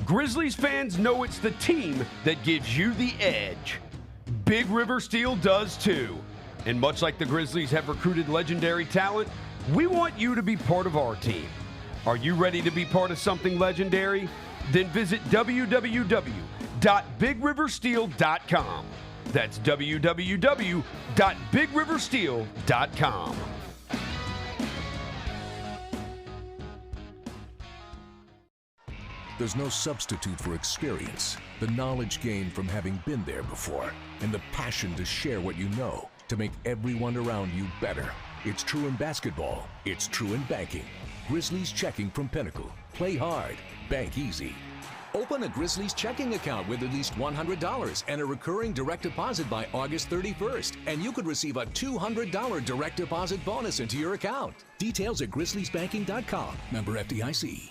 Grizzlies fans know it's the team that gives you the edge. Big River Steel does too. And much like the Grizzlies have recruited legendary talent, we want you to be part of our team. Are you ready to be part of something legendary? Then visit www.bigriversteel.com. That's www.bigriversteel.com. There's no substitute for experience, the knowledge gained from having been there before, and the passion to share what you know to make everyone around you better. It's true in basketball. It's true in banking. Grizzlies Checking from Pinnacle. Play hard. Bank easy. Open a Grizzlies checking account with at least $100 and a recurring direct deposit by August 31st, and you could receive a $200 direct deposit bonus into your account. Details at grizzliesbanking.com. Member FDIC.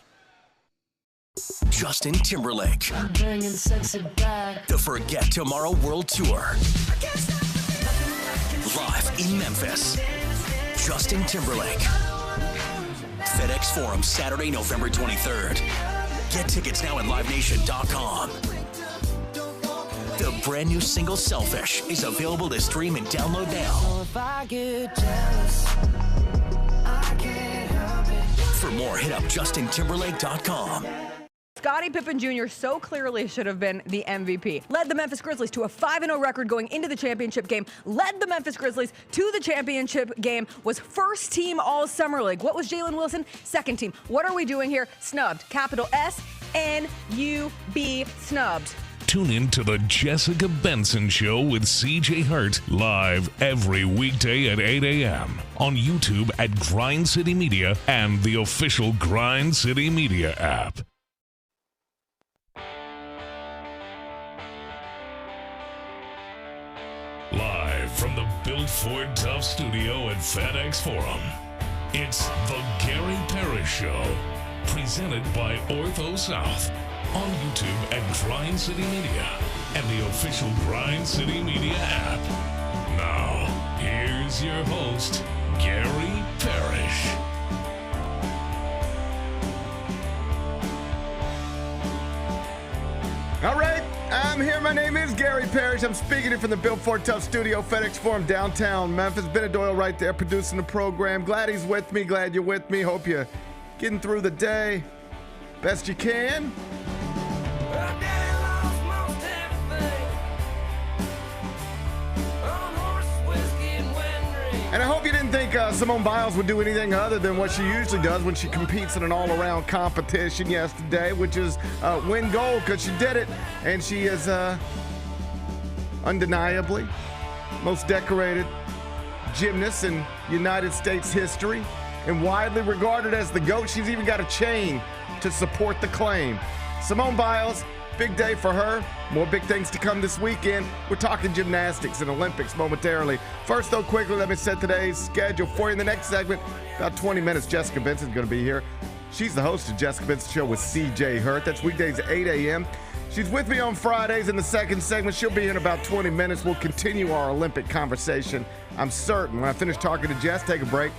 Justin Timberlake. I'm bringing sexy back. The Forget Tomorrow World Tour. Live in Memphis. Justin Timberlake. FedEx Forum, Saturday, November 23rd. Get tickets now at livenation.com. The brand new single Selfish is available to stream and download now. If I get jealous, I can't help it. For more, hit up justintimberlake.com. Scottie Pippen Jr. so clearly should have been the MVP. Led the Memphis Grizzlies to a 5-0 record going into the championship game. Led the Memphis Grizzlies to the championship game. Was first team all Summer League. What was Jalen Wilson? Second team. What are we doing here? Snubbed. Capital S-N-U-B. Snubbed. Tune in to the Jessica Benson Show with CJ Hurt live every weekday at 8 a.m. on YouTube at Grind City Media and the official Grind City Media app. Live from the Built Ford Tough studio at FedEx Forum, it's the Gary Parrish Show, presented by Ortho South, on YouTube at Grind City Media and the official Grind City Media app. Now, here's your host, Gary Parrish. All right, I'm here. My name is Gary Parrish. I'm speaking here from the Built Ford Tough studio, FedEx Forum, downtown Memphis. Bennett Doyle right there producing the program. Glad he's with me. Glad you're with me. Hope you're getting through the day best you can. And I hope you didn't think Simone Biles would do anything other than what she usually does when she competes in an all-around competition yesterday, which is win gold, because she did it. And she is undeniably most decorated gymnast in United States history and widely regarded as the GOAT. She's even got a chain to support the claim. Simone Biles, big day for her. More big things to come this weekend. We're talking gymnastics and Olympics momentarily. First, though, quickly, let me set today's schedule for you. In the next segment, about 20 minutes, Jessica Benson's going to be here. She's the host of Jessica Benson Show with CJ Hurt. That's weekdays at 8 a.m. She's with me on Fridays in the second segment. She'll be here in about 20 minutes. We'll continue our Olympic conversation, I'm certain. When I finish talking to Jess, take a break,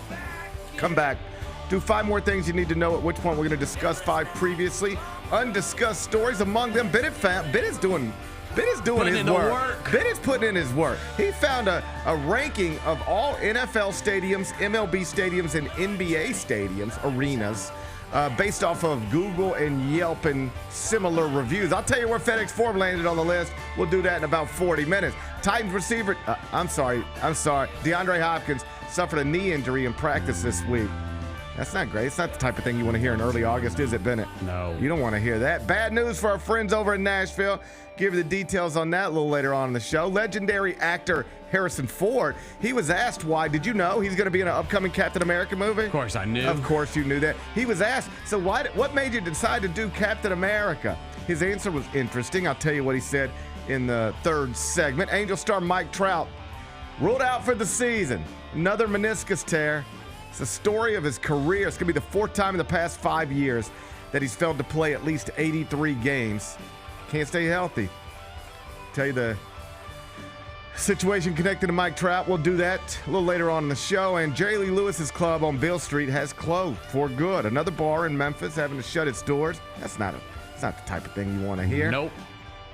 come back, do 5 more things you need to know, at which point we're going to discuss 5 previously undiscussed stories. Among them, Bennett's doing his work. Bennett's putting in his work. He found a ranking of all NFL stadiums, MLB stadiums, and NBA stadiums, arenas, based off of Google and Yelp and similar reviews. I'll tell you where FedEx Forum landed on the list. We'll do that in about 40 minutes. Titans receiver, DeAndre Hopkins suffered a knee injury in practice this week. That's not great. It's not the type of thing you want to hear in early August, is it, Bennett? No. You don't want to hear that. Bad news for our friends over in Nashville. Give you the details on that a little later on in the show. Legendary actor Harrison Ford, he was asked why. Did you know he's going to be in an upcoming Captain America movie? Of course I knew. Of course you knew that. He was asked, so what made you decide to do Captain America? His answer was interesting. I'll tell you what he said in the third segment. Angel star Mike Trout ruled out for the season. Another meniscus tear. It's the story of his career. It's going to be the 4th time in the past 5 years that he's failed to play at least 83 games. Can't stay healthy. Tell you the situation connected to Mike Trout. We'll do that a little later on in the show. And Jerry Lee Lewis's club on Beale Street has closed for good. Another bar in Memphis having to shut its doors. It's It's not the type of thing you want to hear. Nope.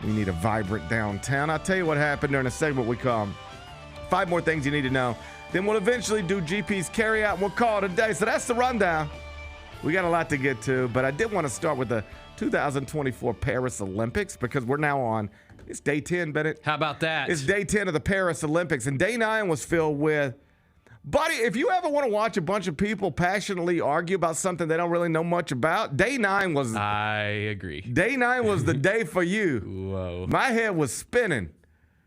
We need a vibrant downtown. I'll tell you what happened during a segment we call 5 More Things You Need to Know. Then we'll eventually do GP's carry out and we'll call it a day. So that's the rundown. We got a lot to get to, but I did want to start with the 2024 Paris Olympics because we're now on, it's day 10, Bennett. How about that? It's day 10 of the Paris Olympics, and day 9 was filled with, buddy, if you ever want to watch a bunch of people passionately argue about something they don't really know much about, day 9 was. I agree. Day 9 was the day for you. Whoa. My head was spinning.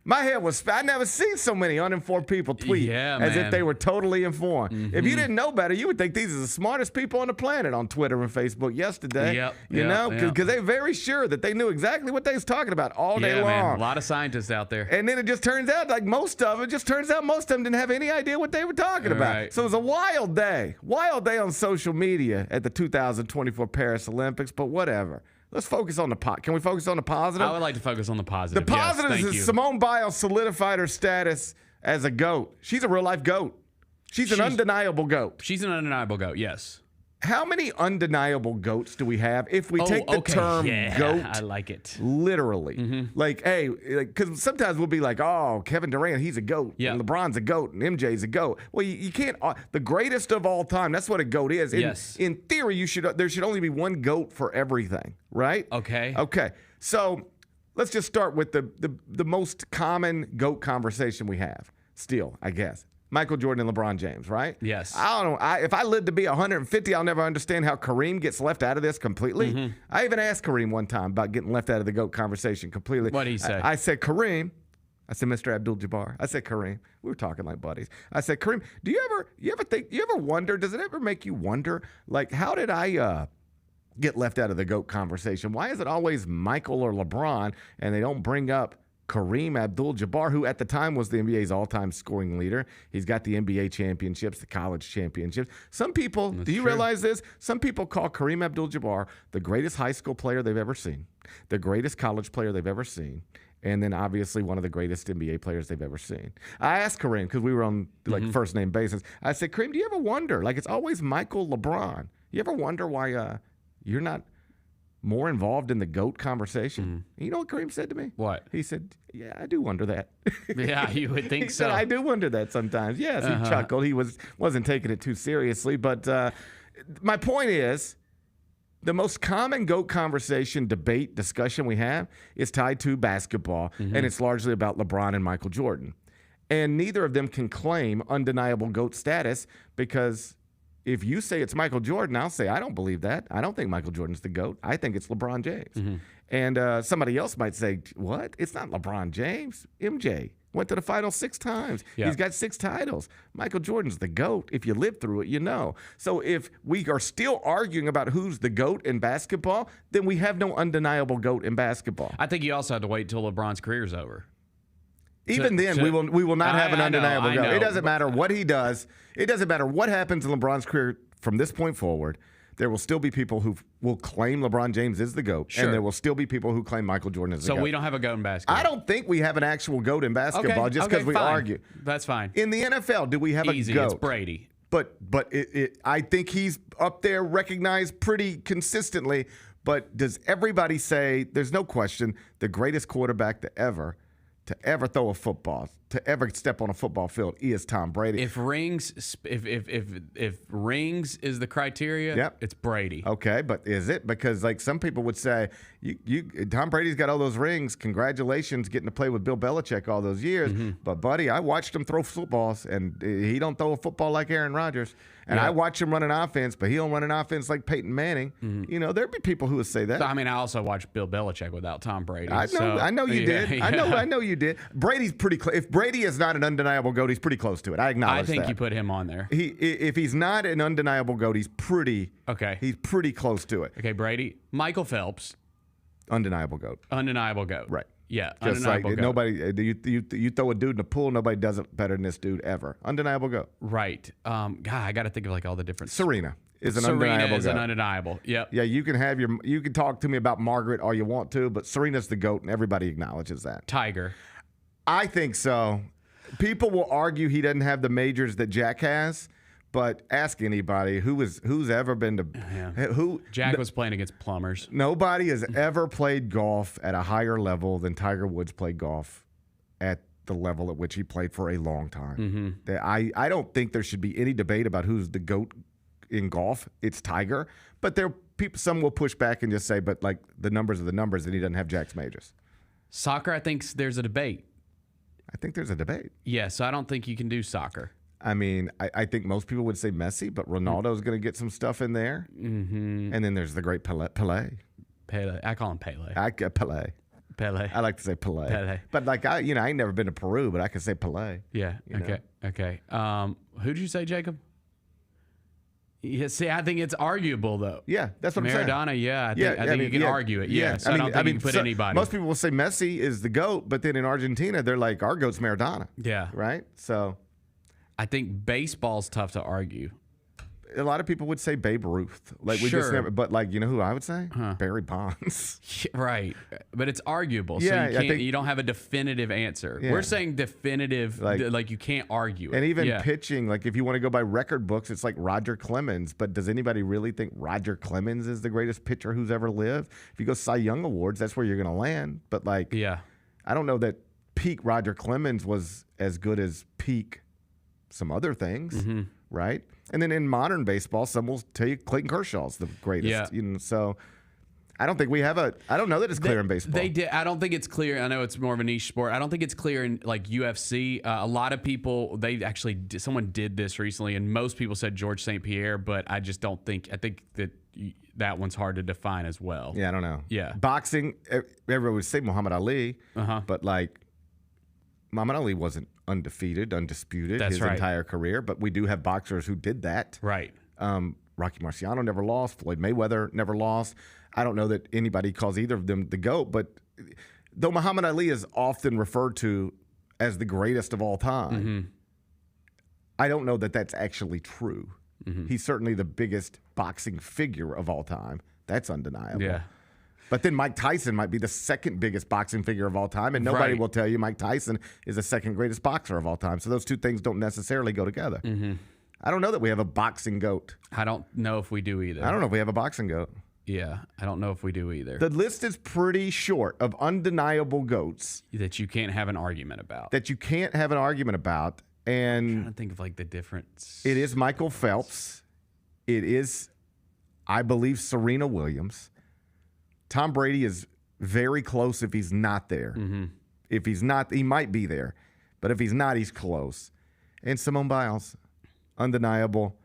I never seen so many uninformed people tweet as if they were totally informed. Mm-hmm. If you didn't know better, you would think these are the smartest people on the planet on Twitter and Facebook yesterday. You know, because they're very sure that they knew exactly what they was talking about all day long. Man. A lot of scientists out there. And then it just turns out, like most of them didn't have any idea what they were talking about. Right. So it was a wild day on social media at the 2024 Paris Olympics, but whatever. Let's focus on the Can we focus on the positive? I would like to focus on the positive. The positive is Simone Biles solidified her status as a GOAT. She's a real-life GOAT. She's an undeniable GOAT. She's an undeniable GOAT, yes. How many undeniable GOATs do we have if we take the term GOAT? I like it. Literally. Mm-hmm. Like, hey, because sometimes we'll be like, oh, Kevin Durant, he's a GOAT. Yeah. And LeBron's a GOAT. And MJ's a GOAT. Well, you can't. The greatest of all time, that's what a GOAT is. In theory, there should only be one GOAT for everything, right? Okay. Okay. So let's just start with the most common GOAT conversation we have still, I guess. Michael Jordan and LeBron James, right? Yes. I don't know. If I live to be 150, I'll never understand how Kareem gets left out of this completely. Mm-hmm. I even asked Kareem one time about getting left out of the GOAT conversation completely. What did he say? I said, Kareem. I said, Mr. Abdul-Jabbar. I said, Kareem. We were talking like buddies. I said, Kareem, do you ever wonder, does it ever make you wonder, like, how did I get left out of the GOAT conversation? Why is it always Michael or LeBron and they don't bring up Kareem Abdul-Jabbar, who at the time was the NBA's all-time scoring leader? He's got the NBA championships, the college championships. Some people, do you realize this? Some people call Kareem Abdul-Jabbar the greatest high school player they've ever seen, the greatest college player they've ever seen, and then obviously one of the greatest NBA players they've ever seen. I asked Kareem, because we were on first name basis, I said, Kareem, do you ever wonder, like it's always Michael, LeBron, you ever wonder why you're not more involved in the GOAT conversation? You know what Kareem said to me? What? He said, yeah, I do wonder that. Yeah, you would think he so. said, I do wonder that sometimes. Yes, he chuckled. He wasn't taking it too seriously. But my point is, the most common GOAT conversation, debate, discussion we have is tied to basketball, and it's largely about LeBron and Michael Jordan. And neither of them can claim undeniable GOAT status because if you say it's Michael Jordan, I'll say, I don't believe that. I don't think Michael Jordan's the GOAT. I think it's LeBron James. And somebody else might say, what? It's not LeBron James. MJ went to the final 6 times. Yeah. He's got 6 titles. Michael Jordan's the GOAT. If you live through it, you know. So if we are still arguing about who's the GOAT in basketball, then we have no undeniable GOAT in basketball. I think you also have to wait till LeBron's career's over. Even then, we will not have an undeniable GOAT. It doesn't matter what he does. It doesn't matter what happens in LeBron's career from this point forward. There will still be people who will claim LeBron James is the GOAT, and there will still be people who claim Michael Jordan is the GOAT. So we don't have a GOAT in basketball. I don't think we have an actual GOAT in basketball just because we fine. argue. That's fine. In the NFL, do we have Easy, a GOAT? it's Brady. But I think he's up there recognized pretty consistently. But does everybody say, there's no question, the greatest quarterback to ever throw a football, to ever step on a football field is Tom Brady? If rings is the criteria, it's Brady. Okay, but is it? Because like some people would say, Tom Brady's got all those rings. Congratulations getting to play with Bill Belichick all those years. But buddy, I watched him throw footballs, and he don't throw a football like Aaron Rodgers. And I watch him run an offense, but he don't run an offense like Peyton Manning. You know, there'd be people who would say that. So, I mean, I also watched Bill Belichick without Tom Brady. I know you did. Yeah. I know you did. Brady's pretty close. If Brady is not an undeniable GOAT, he's pretty close to it. I acknowledge that. I think you put him on there. If he's not an undeniable GOAT, he's pretty close to it. Okay, Brady. Michael Phelps. Undeniable GOAT. Undeniable GOAT. Right. Yeah, just undeniable like GOAT. Nobody, you throw a dude in the pool, nobody does it better than this dude ever. Undeniable GOAT. Right. God, I got to think of like all the different. Serena is an undeniable GOAT. An undeniable. Yep. Yeah, you can talk to me about Margaret all you want to, but Serena's the GOAT, and everybody acknowledges that. Tiger. I think so. People will argue he doesn't have the majors that Jack has, But ask anybody who's ever been to who Jack was playing against plumbers. Nobody has ever played golf at a higher level than Tiger Woods played golf at the level at which he played for a long time. I don't think there should be any debate about who's the GOAT in golf. It's Tiger. But there people some will push back and just say, but like the numbers are the numbers, and he doesn't have Jack's majors. Soccer, I think there's a debate. I think there's a debate. Yeah, so I don't think you can do soccer. I mean, I think most people would say Messi, but Ronaldo's going to get some stuff in there. And then there's the great Pele. Pele. I call him Pele. Pele. Pele. I like to say Pele. But like I ain't never been to Peru, but I can say Pele. Yeah. Okay. Who'd you say, Jacob? Yeah, see, I think it's arguable though. Yeah, that's what I'm saying. Maradona, yeah. I think you can argue it. Yeah. So I don't think you can put anybody. Most people will say Messi is the GOAT, but then in Argentina, they're like, our GOAT's Maradona. Yeah. Right? So I think baseball's tough to argue. A lot of people would say Babe Ruth. Like we just never, but like, you know who I would say? Barry Bonds. Right. But it's arguable. So you don't have a definitive answer. Yeah. We're saying definitive, like you can't argue it. And even pitching, like if you want to go by record books, it's like Roger Clemens. But does anybody really think Roger Clemens is the greatest pitcher who's ever lived? If you go Cy Young Awards, that's where you're going to land. But like, I don't know that peak Roger Clemens was as good as peak some other things, right? And then in modern baseball, some will tell you Clayton Kershaw's the greatest. Yeah. You know, so I don't think we have I don't know that it's clear in baseball. I don't think it's clear. I know it's more of a niche sport. I don't think it's clear in like UFC. A lot of people, someone did this recently, and most people said George St. Pierre, but I just don't think, I think that one's hard to define as well. Yeah, I don't know. Yeah. Boxing, everyone would say Muhammad Ali, but like Muhammad Ali wasn't undefeated, undisputed his entire career, but we do have boxers who did that. Right. Rocky Marciano never lost. Floyd Mayweather never lost. I don't know that anybody calls either of them the GOAT, but though Muhammad Ali is often referred to as the greatest of all time, I don't know that that's actually true. He's certainly the biggest boxing figure of all time. That's undeniable. Yeah. But then Mike Tyson might be the second biggest boxing figure of all time, and nobody will tell you Mike Tyson is the second greatest boxer of all time. So those two things don't necessarily go together. I don't know that we have a boxing GOAT. I don't know if we do either. I don't know if we have a boxing GOAT. Yeah, I don't know if we do either. The list is pretty short of undeniable GOATs. That you can't have an argument about. And I'm trying to think of like the difference. It is Michael Phelps. It is, I believe, Serena Williams. Tom Brady is very close if he's not there. If he's not, he might be there. But if he's not, he's close. And Simone Biles, undeniable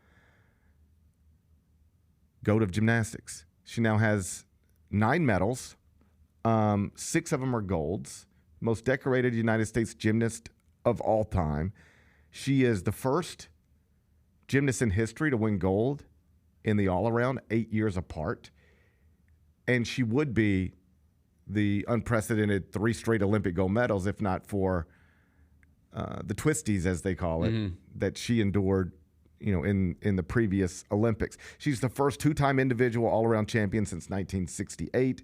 GOAT of gymnastics. She now has 9 medals. 6 of them are golds. Most decorated United States gymnast of all time. She is the first gymnast in history to win gold in the all-around 8 years apart. And she would be the unprecedented 3 straight Olympic gold medals, if not for the twisties, as they call it, that she endured, in the previous Olympics. She's the first 2-time individual all-around champion since 1968.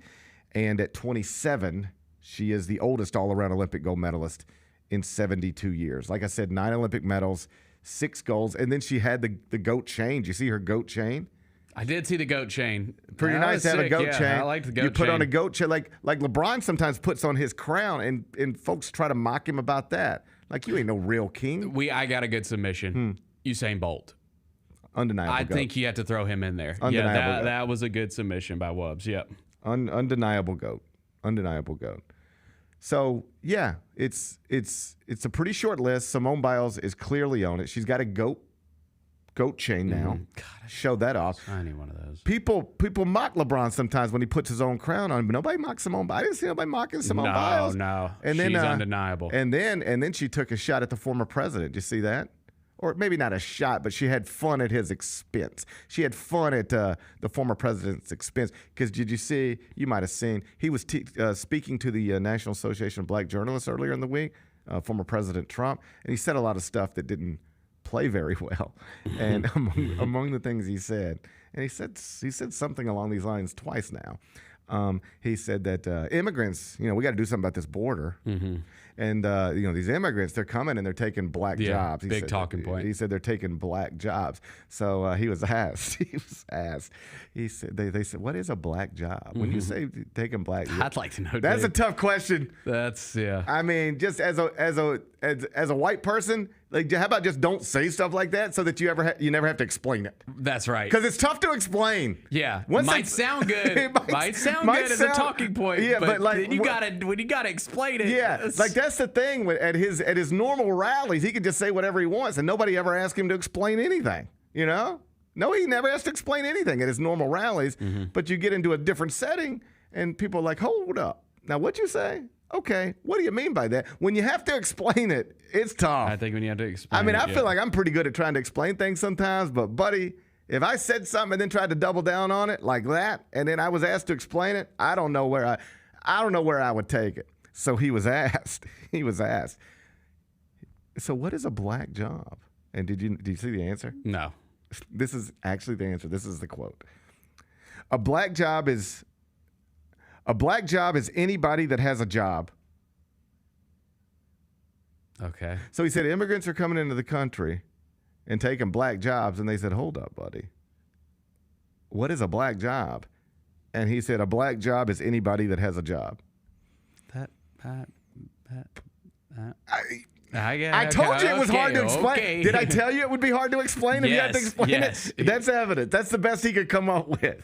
And at 27, she is the oldest all-around Olympic gold medalist in 72 years. Like I said, 9 Olympic medals, 6 golds. And then she had the GOAT chain. Do you see her GOAT chain? I did see the GOAT chain. Pretty nice to have a GOAT chain. I like the GOAT chain. You put on a GOAT chain, like LeBron sometimes puts on his crown, and folks try to mock him about that. Like, you ain't no real king. I got a good submission. Usain Bolt. Undeniable I GOAT. think you had to throw him in there. Undeniable GOAT. That was a good submission by Wubbs. Yep. Undeniable GOAT. Undeniable GOAT. So, yeah, it's a pretty short list. Simone Biles is clearly on it. She's got a GOAT chain now. God, Show that off. I need one of those. People mock LeBron sometimes when he puts his own crown on, but nobody mocks Simone Biles. I didn't see nobody mocking Simone Biles. No, and then, she's undeniable. And then she took a shot at the former president. Did you see that? Or maybe not a shot, but she had fun at his expense. She had fun at the former president's expense. Because did you see, you might have seen, he was speaking to the National Association of Black Journalists earlier in the week, former President Trump, and he said a lot of stuff that didn't play very well. And among the things he said, and he said something along these lines twice now. He said that immigrants, we got to do something about this border. Mm-hmm. And, these immigrants, they're coming and they're taking black jobs. Big talking point. He said they're taking black jobs. So he was asked. He said, they said, what is a black job? When you say taking black jobs. I'd like to know. That's a tough question. That's, yeah. I mean, just as a white person, like, how about just don't say stuff like that so that you never have to explain it? That's right. Because it's tough to explain. Yeah. Once might sound good. might sound good as a talking point. Yeah, but like when you gotta explain it. Yeah, like that's the thing. At his normal rallies, he can just say whatever he wants, and nobody ever asks him to explain anything. No, he never has to explain anything at his normal rallies. Mm-hmm. But you get into a different setting, and people are like, "Hold up, now what'd you say?" Okay, what do you mean by that? When you have to explain it, it's tough. I think when you have to explain I feel like I'm pretty good at trying to explain things sometimes, but buddy, if I said something and then tried to double down on it like that, and then I was asked to explain it, I don't know where I would take it. So he was asked. So what is a black job? And did you see the answer? No. This is actually the answer. This is the quote. A black job is anybody that has a job. Okay. So he said immigrants are coming into the country and taking black jobs, and they said, hold up, buddy. What is a black job? And he said, a black job is anybody that has a job. I told you it was hard to explain. Okay. Did I tell you it would be hard to explain if you had to explain it? That's evident. That's the best he could come up with.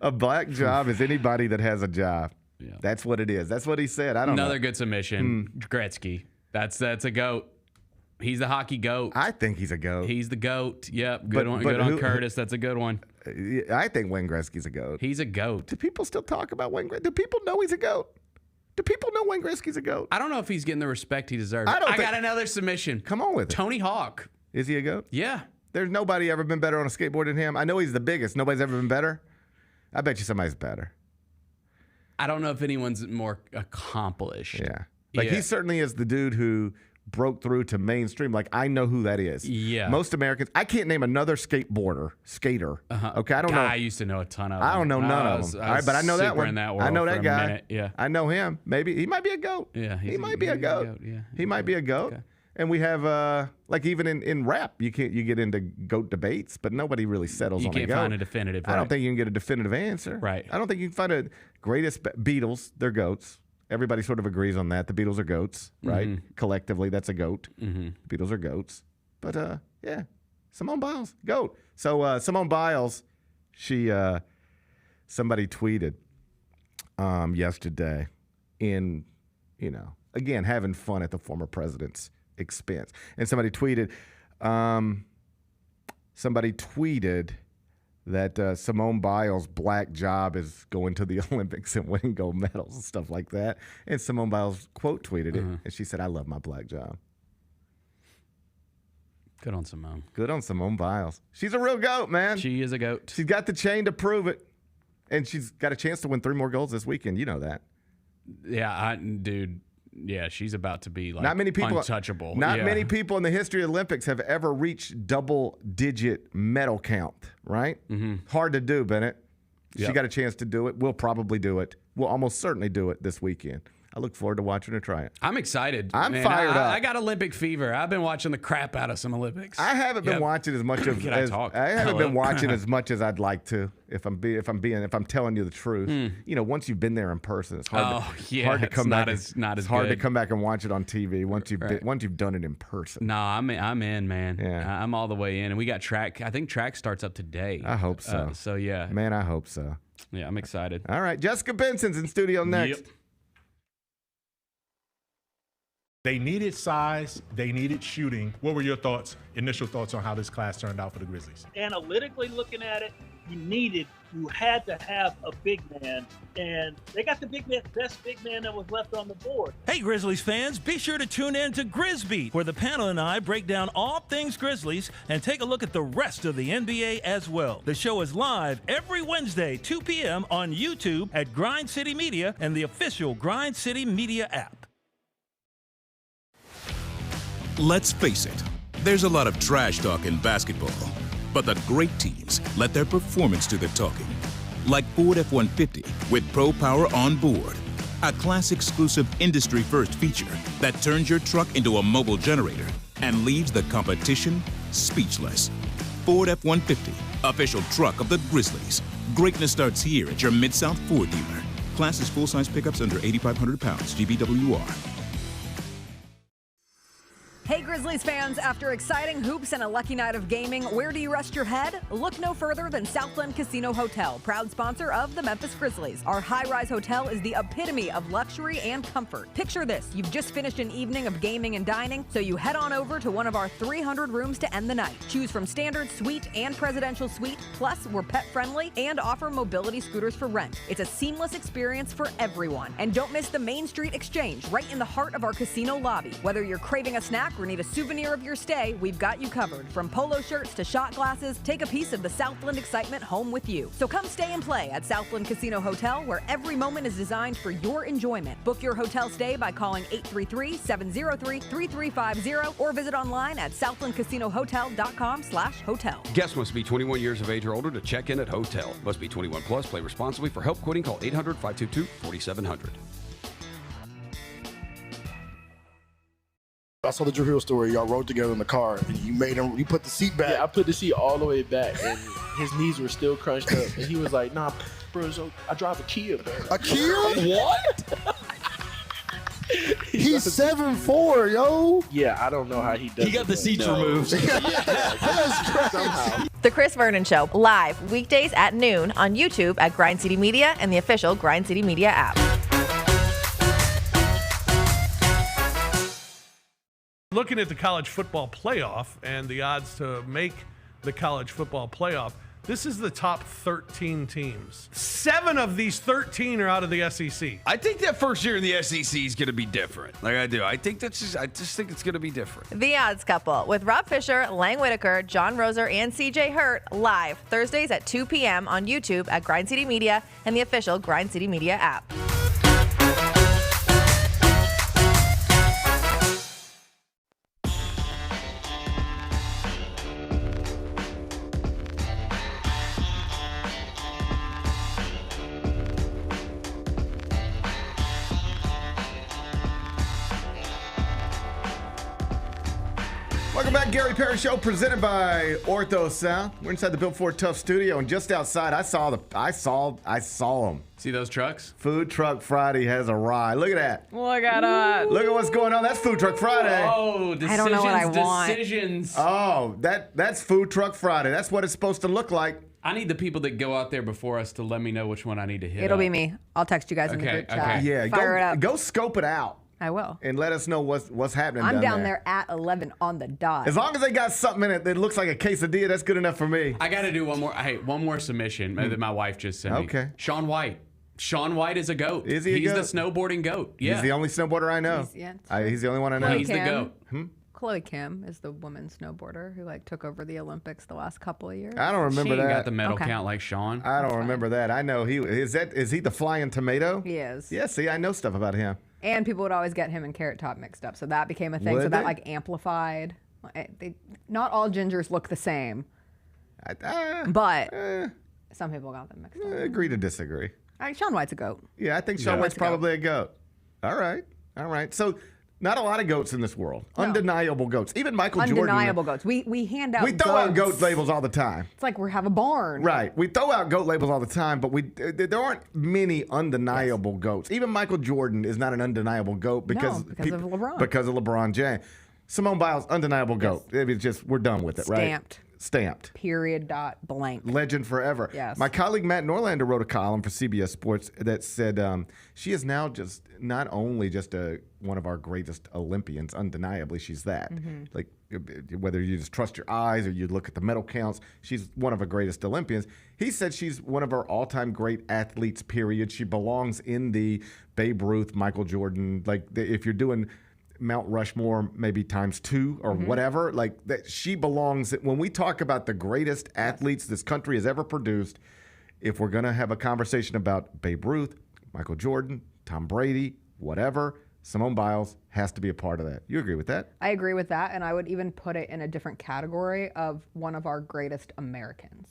A black job is anybody that has a job. Yeah. That's what it is. That's what he said. I don't know. Another good submission. Gretzky. That's a GOAT. He's the hockey GOAT. I think he's a GOAT. He's the GOAT. Yep. Good on Curtis. That's a good one. I think Wayne Gretzky's a GOAT. He's a GOAT. Do people still talk about Wayne Gretzky? Do people know he's a GOAT? Do people know Wayne Gretzky's a GOAT? I don't know if he's getting the respect he deserves. I got another submission. Come on with it. Tony Hawk. Is he a GOAT? Yeah. There's nobody ever been better on a skateboard than him. I know he's the biggest. Nobody's ever been better. I bet you somebody's better. I don't know if anyone's more accomplished. Yeah. He certainly is the dude who broke through to mainstream. Like, I know who that is. Yeah. Most Americans, I can't name another skater. Okay, I don't know. I used to know a ton of them. I don't know none of them. All right, but I know that one. I know that guy. Minute. Yeah. I know him. Maybe he might be a GOAT. Yeah, he might be a GOAT. Yeah, he might be a GOAT. Okay. And we have like even in rap, you get into GOAT debates, but nobody really settles on a GOAT. You can't find a definitive. Right? I don't think you can get a definitive answer. Right. I don't think you can find a greatest Beatles. They're GOATs. Everybody sort of agrees on that. The Beatles are GOATs, right? Mm-hmm. Collectively, that's a GOAT. Mm-hmm. Beatles are GOATs. But yeah, Simone Biles, GOAT. So Simone Biles, somebody tweeted yesterday in, again, having fun at the former president's expense. And somebody tweeted that Simone Biles' black job is going to the Olympics and winning gold medals and stuff like that. And Simone Biles quote tweeted it, and she said, I love my black job. Good on Simone. Good on Simone Biles. She's a real GOAT, man. She is a GOAT. She's got the chain to prove it. And she's got a chance to win 3 more golds this weekend. You know that. Yeah, dude. Yeah, she's about to be like untouchable. Not many people in the history of the Olympics have ever reached double-digit medal count, right? Mm-hmm. Hard to do, Bennett. She got a chance to do it. We'll probably do it. We'll almost certainly do it this weekend. I look forward to watching her try it. I'm excited. I'm fired up. I got Olympic fever. I've been watching the crap out of some Olympics. I haven't been watching as much of. I haven't been watching as much as I'd like to. If I'm telling you the truth, once you've been there in person, it's hard. Hard to come back. Not as hard good to come back and watch it on TV. Once you've done it in person. No, I'm in, man. Yeah. I'm all the way in, and we got track. I think track starts up today. I hope so. So yeah, man, I hope so. Yeah, I'm excited. All right, Jessica Benson's in studio next. Yep. They needed size. They needed shooting. What were your initial thoughts on how this class turned out for the Grizzlies? Analytically looking at it, you had to have a big man, and they got the best big man that was left on the board. Hey, Grizzlies fans, be sure to tune in to Grizzbeat, where the panel and I break down all things Grizzlies and take a look at the rest of the NBA as well. The show is live every Wednesday, 2 p.m. on YouTube at Grind City Media and the official Grind City Media app. Let's face it, there's a lot of trash talk in basketball, but the great teams let their performance do the talking. like Ford F-150 with Pro Power on board. A class-exclusive industry-first feature that turns your truck into a mobile generator and leaves the competition speechless. Ford F-150, official truck of the Grizzlies. Greatness starts here at your Mid-South Ford dealer. Class is full-size pickups under 8,500 pounds, GBWR. Hey Grizzlies fans, after exciting hoops and a lucky night of gaming, where do you rest your head? Look no further than Southland Casino Hotel, proud sponsor of the Memphis Grizzlies. Our high-rise hotel is the epitome of luxury and comfort. Picture this, you've just finished an evening of gaming and dining, so you head on over to one of our 300 rooms to end the night. Choose from standard, suite, and presidential suite, plus we're pet-friendly and offer mobility scooters for rent. It's a seamless experience for everyone. And don't miss the Main Street Exchange, right in the heart of our casino lobby. Whether you're craving a snack or need a souvenir of your stay, we've got you covered. From polo shirts to shot glasses, take a piece of the Southland excitement home with you. So come stay and play at Southland Casino Hotel, where every moment is designed for your enjoyment. Book your hotel stay by calling 833-703-3350 or visit online at southlandcasinohotel.com/hotel. Guests must be 21 years of age or older to check in at hotel. Must be 21 plus. Play responsibly. For help quitting, call 800-522-4700. I saw the Drew Hill story. Y'all rode together in the car, and you put the seat back. Yeah, I put the seat all the way back, and his knees were still crunched up. And he was like, "Nah, bro, so I drive a Kia, man." A Kia? What? He's 7'4", yo. Yeah, I don't know how he does. He got the seats removed. Somehow. The Chris Vernon Show, live weekdays at noon on YouTube at Grind City Media and the official Grind City Media app. Looking at the college football playoff and the odds to make the college football playoff, this is the top 13 teams. 7 of these 13 are out of the SEC. I think that first year in the SEC is going to be different. Like I do. I just think it's going to be different. The Odds Couple with Rob Fisher, Lang Whitaker, John Roser, and CJ Hurt, live Thursdays at 2 p.m. on YouTube at Grind City Media and the official Grind City Media app. Welcome back, Gary Parrish Show, presented by Ortho Sound. We're inside the Built Ford Tough studio, and just outside, I saw them. See those trucks? Food Truck Friday has arrived. Look at that. Look at us. Look at what's going on. That's Food Truck Friday. Oh, decisions, I don't know what I want. Decisions. Oh, that's Food Truck Friday. That's what it's supposed to look like. I need the people that go out there before us to let me know which one I need to hit. It'll up. be me. I'll text you guys in the group chat. Yeah, Fire it up. Go scope it out. I will. And let us know what's happening. I'm down there at 11 on the dot. As long as they got something in it that looks like a quesadilla, that's good enough for me. I got to do one more. Hey, one more submission that my wife just sent me. Okay. Sean White. Sean White is a goat. Is he a He's goat? the snowboarding goat. Yeah. He's the only snowboarder I know. He's the only one I know. He's the goat. Chloe Kim is the woman snowboarder who took over the Olympics the last couple of years. I don't remember She ain't that. got the medal count like Sean. I don't remember that. I know is he the flying tomato? He is. Yeah, see, I know stuff about him. And people would always get him and Carrot Top mixed up, so that became a thing. Would so that they? amplified. Not all gingers look the same, but some people got them mixed up. Agree to disagree. Sean White's a goat. Yeah, I think Sean White's probably a goat. All right. So not a lot of goats in this world. No. Undeniable goats. Even Michael Jordan. Undeniable goats. We hand out. We throw out goat labels all the time. It's like we have a barn. Right. We throw out goat labels all the time, but there aren't many undeniable goats. Even Michael Jordan is not an undeniable goat because of LeBron. Because of LeBron James. Simone Biles, undeniable goat. It's just we're done with it, right? Stamped. Period. Blank. Legend forever. Yes. My colleague Matt Norlander wrote a column for CBS Sports that said she is now just not only just one of our greatest Olympians, undeniably she's that. Mm-hmm. Like whether you just trust your eyes or you look at the medal counts, she's one of our greatest Olympians. He said she's one of our all-time great athletes, period. She belongs in the Babe Ruth, Michael Jordan, if you're doing Mount Rushmore maybe times 2 or whatever, like that she belongs. When we talk about the greatest athletes this country has ever produced, if we're going to have a conversation about Babe Ruth, Michael Jordan, Tom Brady, whatever, Simone Biles has to be a part of that. You agree with that? I agree with that, and I would even put it in a different category of one of our greatest Americans.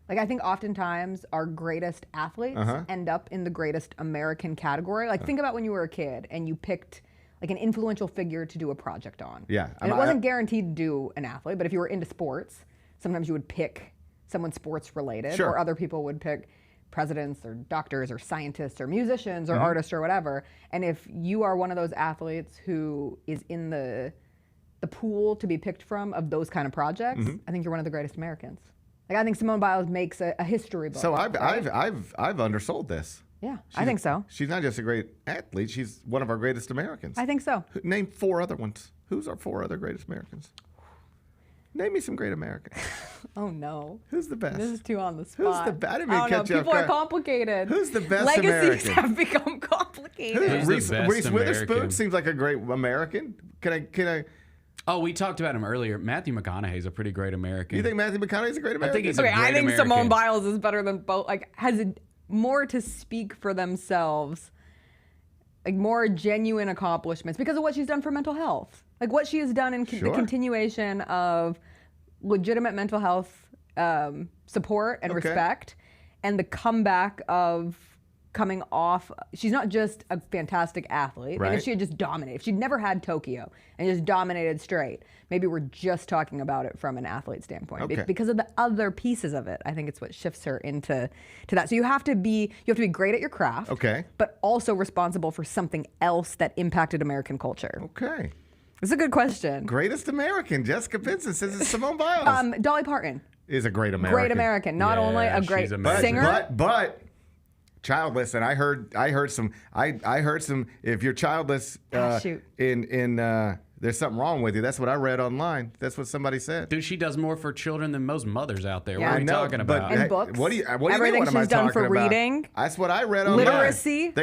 Like, I think oftentimes our greatest athletes end up in the greatest American category. Like, think about when you were a kid and you picked like an influential figure to do a project on. Yeah. And it wasn't guaranteed to do an athlete, but if you were into sports, sometimes you would pick someone sports related, or other people would pick presidents or doctors or scientists or musicians or artists or whatever. And if you are one of those athletes who is in the pool to be picked from of those kind of projects, I think you're one of the greatest Americans. Like, I think Simone Biles makes a history book. So I've undersold this. Yeah, I think so. She's not just a great athlete; she's one of our greatest Americans. I think so. Name 4 other ones. Who's our 4 other greatest Americans? Name me some great Americans. Oh no. Who's the best? This is too on the spot. Who's the best? I didn't mean to catch you off People are guard. complicated. Who's the best Legacies American? have become complicated. Who's the best Reese Witherspoon American? seems like a great American. Can I? Oh, we talked about him earlier. Matthew McConaughey's a pretty great American. You think Matthew McConaughey's a great American? I think he's a Okay, great I think American. Simone Biles is better than both. Like, has more to speak for themselves, like more genuine accomplishments because of what she's done for mental health. Like what she has done in the continuation of legitimate mental health support and respect, and the comeback of coming off. She's not just a fantastic athlete. Like if she had just dominated, if she'd never had Tokyo and just dominated straight, maybe we're just talking about it from an athlete standpoint. Because of the other pieces of it, I think it's what shifts her into that. So you have to be great at your craft, but also responsible for something else that impacted American culture. Okay. It's a good question. Greatest American. Jessica Benson says it's Simone Biles. Dolly Parton is a great American. Great American. Not only a great singer, but childless. And I heard some. If you're childless, there's something wrong with you. That's what I read online. That's what somebody said. Dude, she does more for children than most mothers out there. Yeah. What are you talking about? And books. What do you Everything mean? What am I she's done talking for about? reading. That's what I read online. Literacy.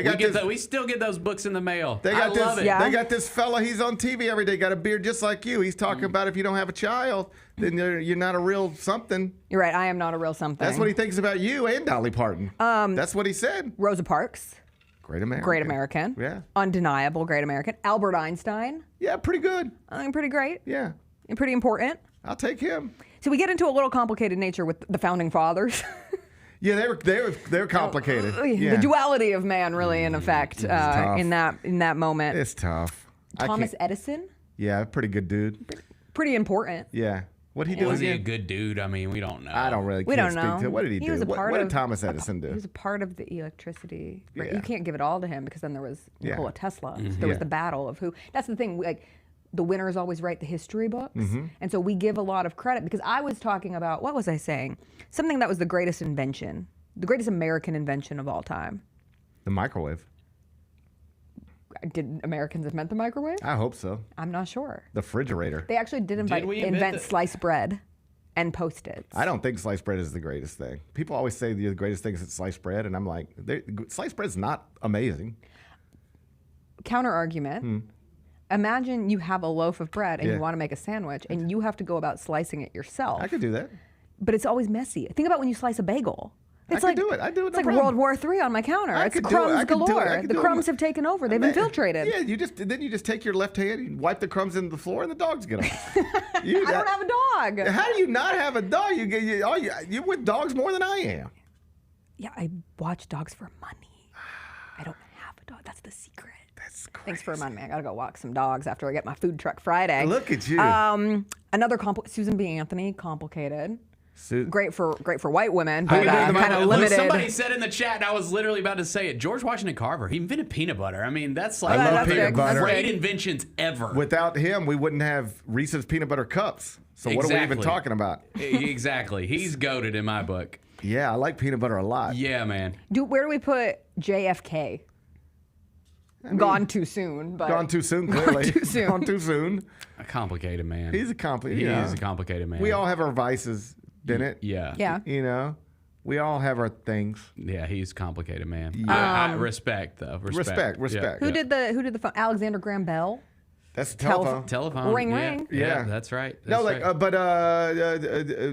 We still get those books in the mail. They got I love it. They got this fella. He's on TV every day. Got a beard just like you. He's talking about if you don't have a child, then you're not a real something. You're right. I am not a real something. That's what he thinks about you and Dolly Parton. That's what he said. Rosa Parks. Great American. Great American. Yeah. Undeniable great American. Albert Einstein. Yeah, pretty good. I think pretty great. Yeah. And pretty important. I'll take him. So we get into a little complicated nature with the founding fathers. Yeah, they were complicated. The duality of man really in effect in that moment. It's tough. Thomas Edison. Yeah, pretty good dude. Pretty important. Yeah. What'd he do? Was he a good dude? I mean, we don't know. I don't really. We don't speak know. To. What did he do? Was a part what of, did Thomas Edison do? He was a part of the electricity. Yeah. You can't give it all to him because then there was Nikola Tesla. Mm-hmm. There was the battle of who. That's the thing. Like the winners always write the history books, and so we give a lot of credit because I was talking about what was I saying? Something that was the greatest invention, the greatest American invention of all time. The microwave. Did Americans invent the microwave? I hope so. I'm not sure. The refrigerator. They actually did invent sliced bread and Post-its. I don't think sliced bread is the greatest thing. People always say the greatest thing is sliced bread, and I'm like, sliced bread's not amazing. Counter argument. Imagine you have a loaf of bread and you want to make a sandwich, and you have to go about slicing it yourself. I could do that. But it's always messy. Think about when you slice a bagel. It's I could do it. I do it. It's like World War III on my counter. It's crumbs galore. The crumbs have taken over. They've infiltrated. Yeah, you just take your left hand, you wipe the crumbs into the floor, and the dogs get them. I don't have a dog. How do you not have a dog? You're with dogs more than I am. Yeah, I watch dogs for money. I don't have a dog. That's the secret. That's crazy. Thanks for reminding me. I gotta go walk some dogs after I get my food truck Friday. Look at you. Another Susan B. Anthony, complicated. Great for white women, but kind of limited. Somebody said in the chat, and I was literally about to say it. George Washington Carver, he invented peanut butter. I mean, that's like I love one of the peanut butter. great inventions ever. Without him, we wouldn't have Reese's peanut butter cups. So what are we even talking about? Exactly. He's goated in my book. Yeah, I like peanut butter a lot. Yeah, man. Where do we put JFK? Gone too soon. But Gone too soon, clearly. Gone too soon. Gone too soon. A complicated man. He's a complicated. He is a complicated man. We all have our vices, Bennett. Yeah. Yeah. You know, we all have our things. Yeah, he's a complicated man. Yeah. Respect though. Respect. Yeah. Who did the phone? Alexander Graham Bell. That's the telephone. Ring, yeah. ring. Yeah, that's right.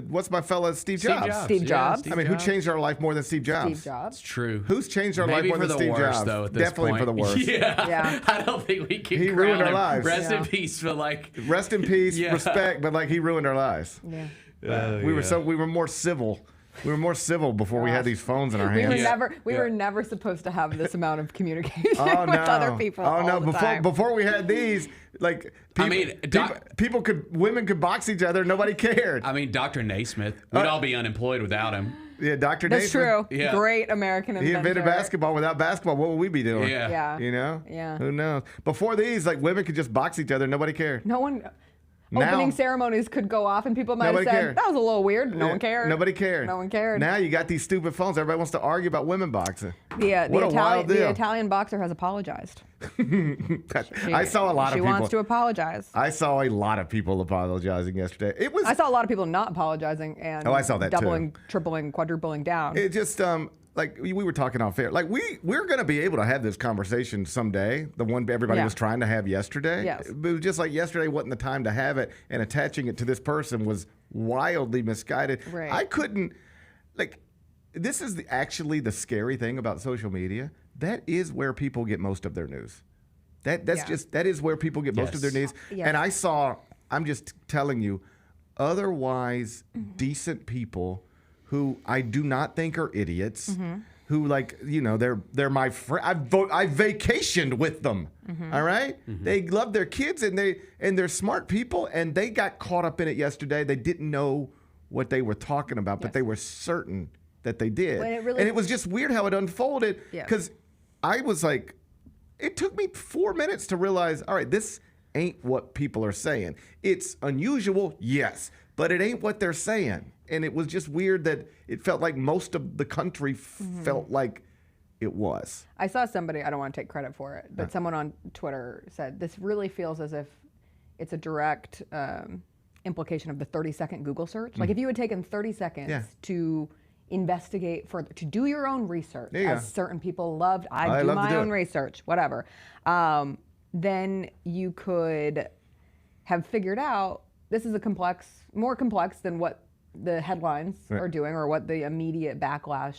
What's my fella Steve Jobs? Steve Jobs. I mean, who changed our life more than Steve Jobs? Steve Jobs. It's true. Who's changed our Maybe life more for than the Steve worst, Jobs? though, at this Definitely point. for the worst. Yeah. I don't think we can. He ruined our lives. Rest in peace, but rest in peace, respect, but he ruined our lives. Yeah. We were more civil We were more civil before we had these phones in our We hands. were never supposed to have this amount of communication with no. other people. Oh no! all the time. Before we had these, like women could box each other. Nobody cared. I mean, Dr. Naismith, we'd all be unemployed without him. Yeah, Dr. That's true. Yeah. Great American inventor. He invented basketball. Without basketball, what would we be doing? Yeah. You know? Yeah. Who knows? Before these, like women could just box each other. Nobody cared. No one. Now- Opening ceremonies could go off, and people might have Nobody said cared. that was a little weird. No Yeah, one cared. Nobody cared. No one cared. Now you got these stupid phones. Everybody wants to argue about women boxing. The wild deal. the Italian boxer has apologized. I saw a lot of She people. wants to apologize. I saw a lot of people apologizing yesterday. It was. I saw a lot of people not apologizing and I saw that too. doubling, tripling, quadrupling down. It just like we were talking off air. Like we're gonna be able to have this conversation someday. The one everybody was trying to have yesterday. Yes. It was just like yesterday wasn't the time to have it, and attaching it to this person was wildly misguided. Right. I couldn't like. This is actually the scary thing about social media. That is where people get most of their news. That is where people get most of their news. Yes. And I'm just telling you, otherwise decent people who I do not think are idiots, who they're my friend. I vacationed with them. All right? They love their kids and they're smart people, and they got caught up in it yesterday. They didn't know what they were talking about, but they were certain that they did. Well, and it was just weird how it unfolded, Yeah. because I was like, it took me 4 minutes to realize, all right, this ain't what people are saying. It's unusual, yes, but it ain't what they're saying. And it was just weird that it felt like most of the country felt like it was. I saw somebody, I don't want to take credit for it, but someone on Twitter said, this really feels as if it's a direct implication of the 30-second Google search. Like if you had taken 30 seconds to investigate further, to do your own research, as certain people loved, I do love to my do own it. research, whatever, then you could have figured out this is more complex than what the headlines are doing or what the immediate backlash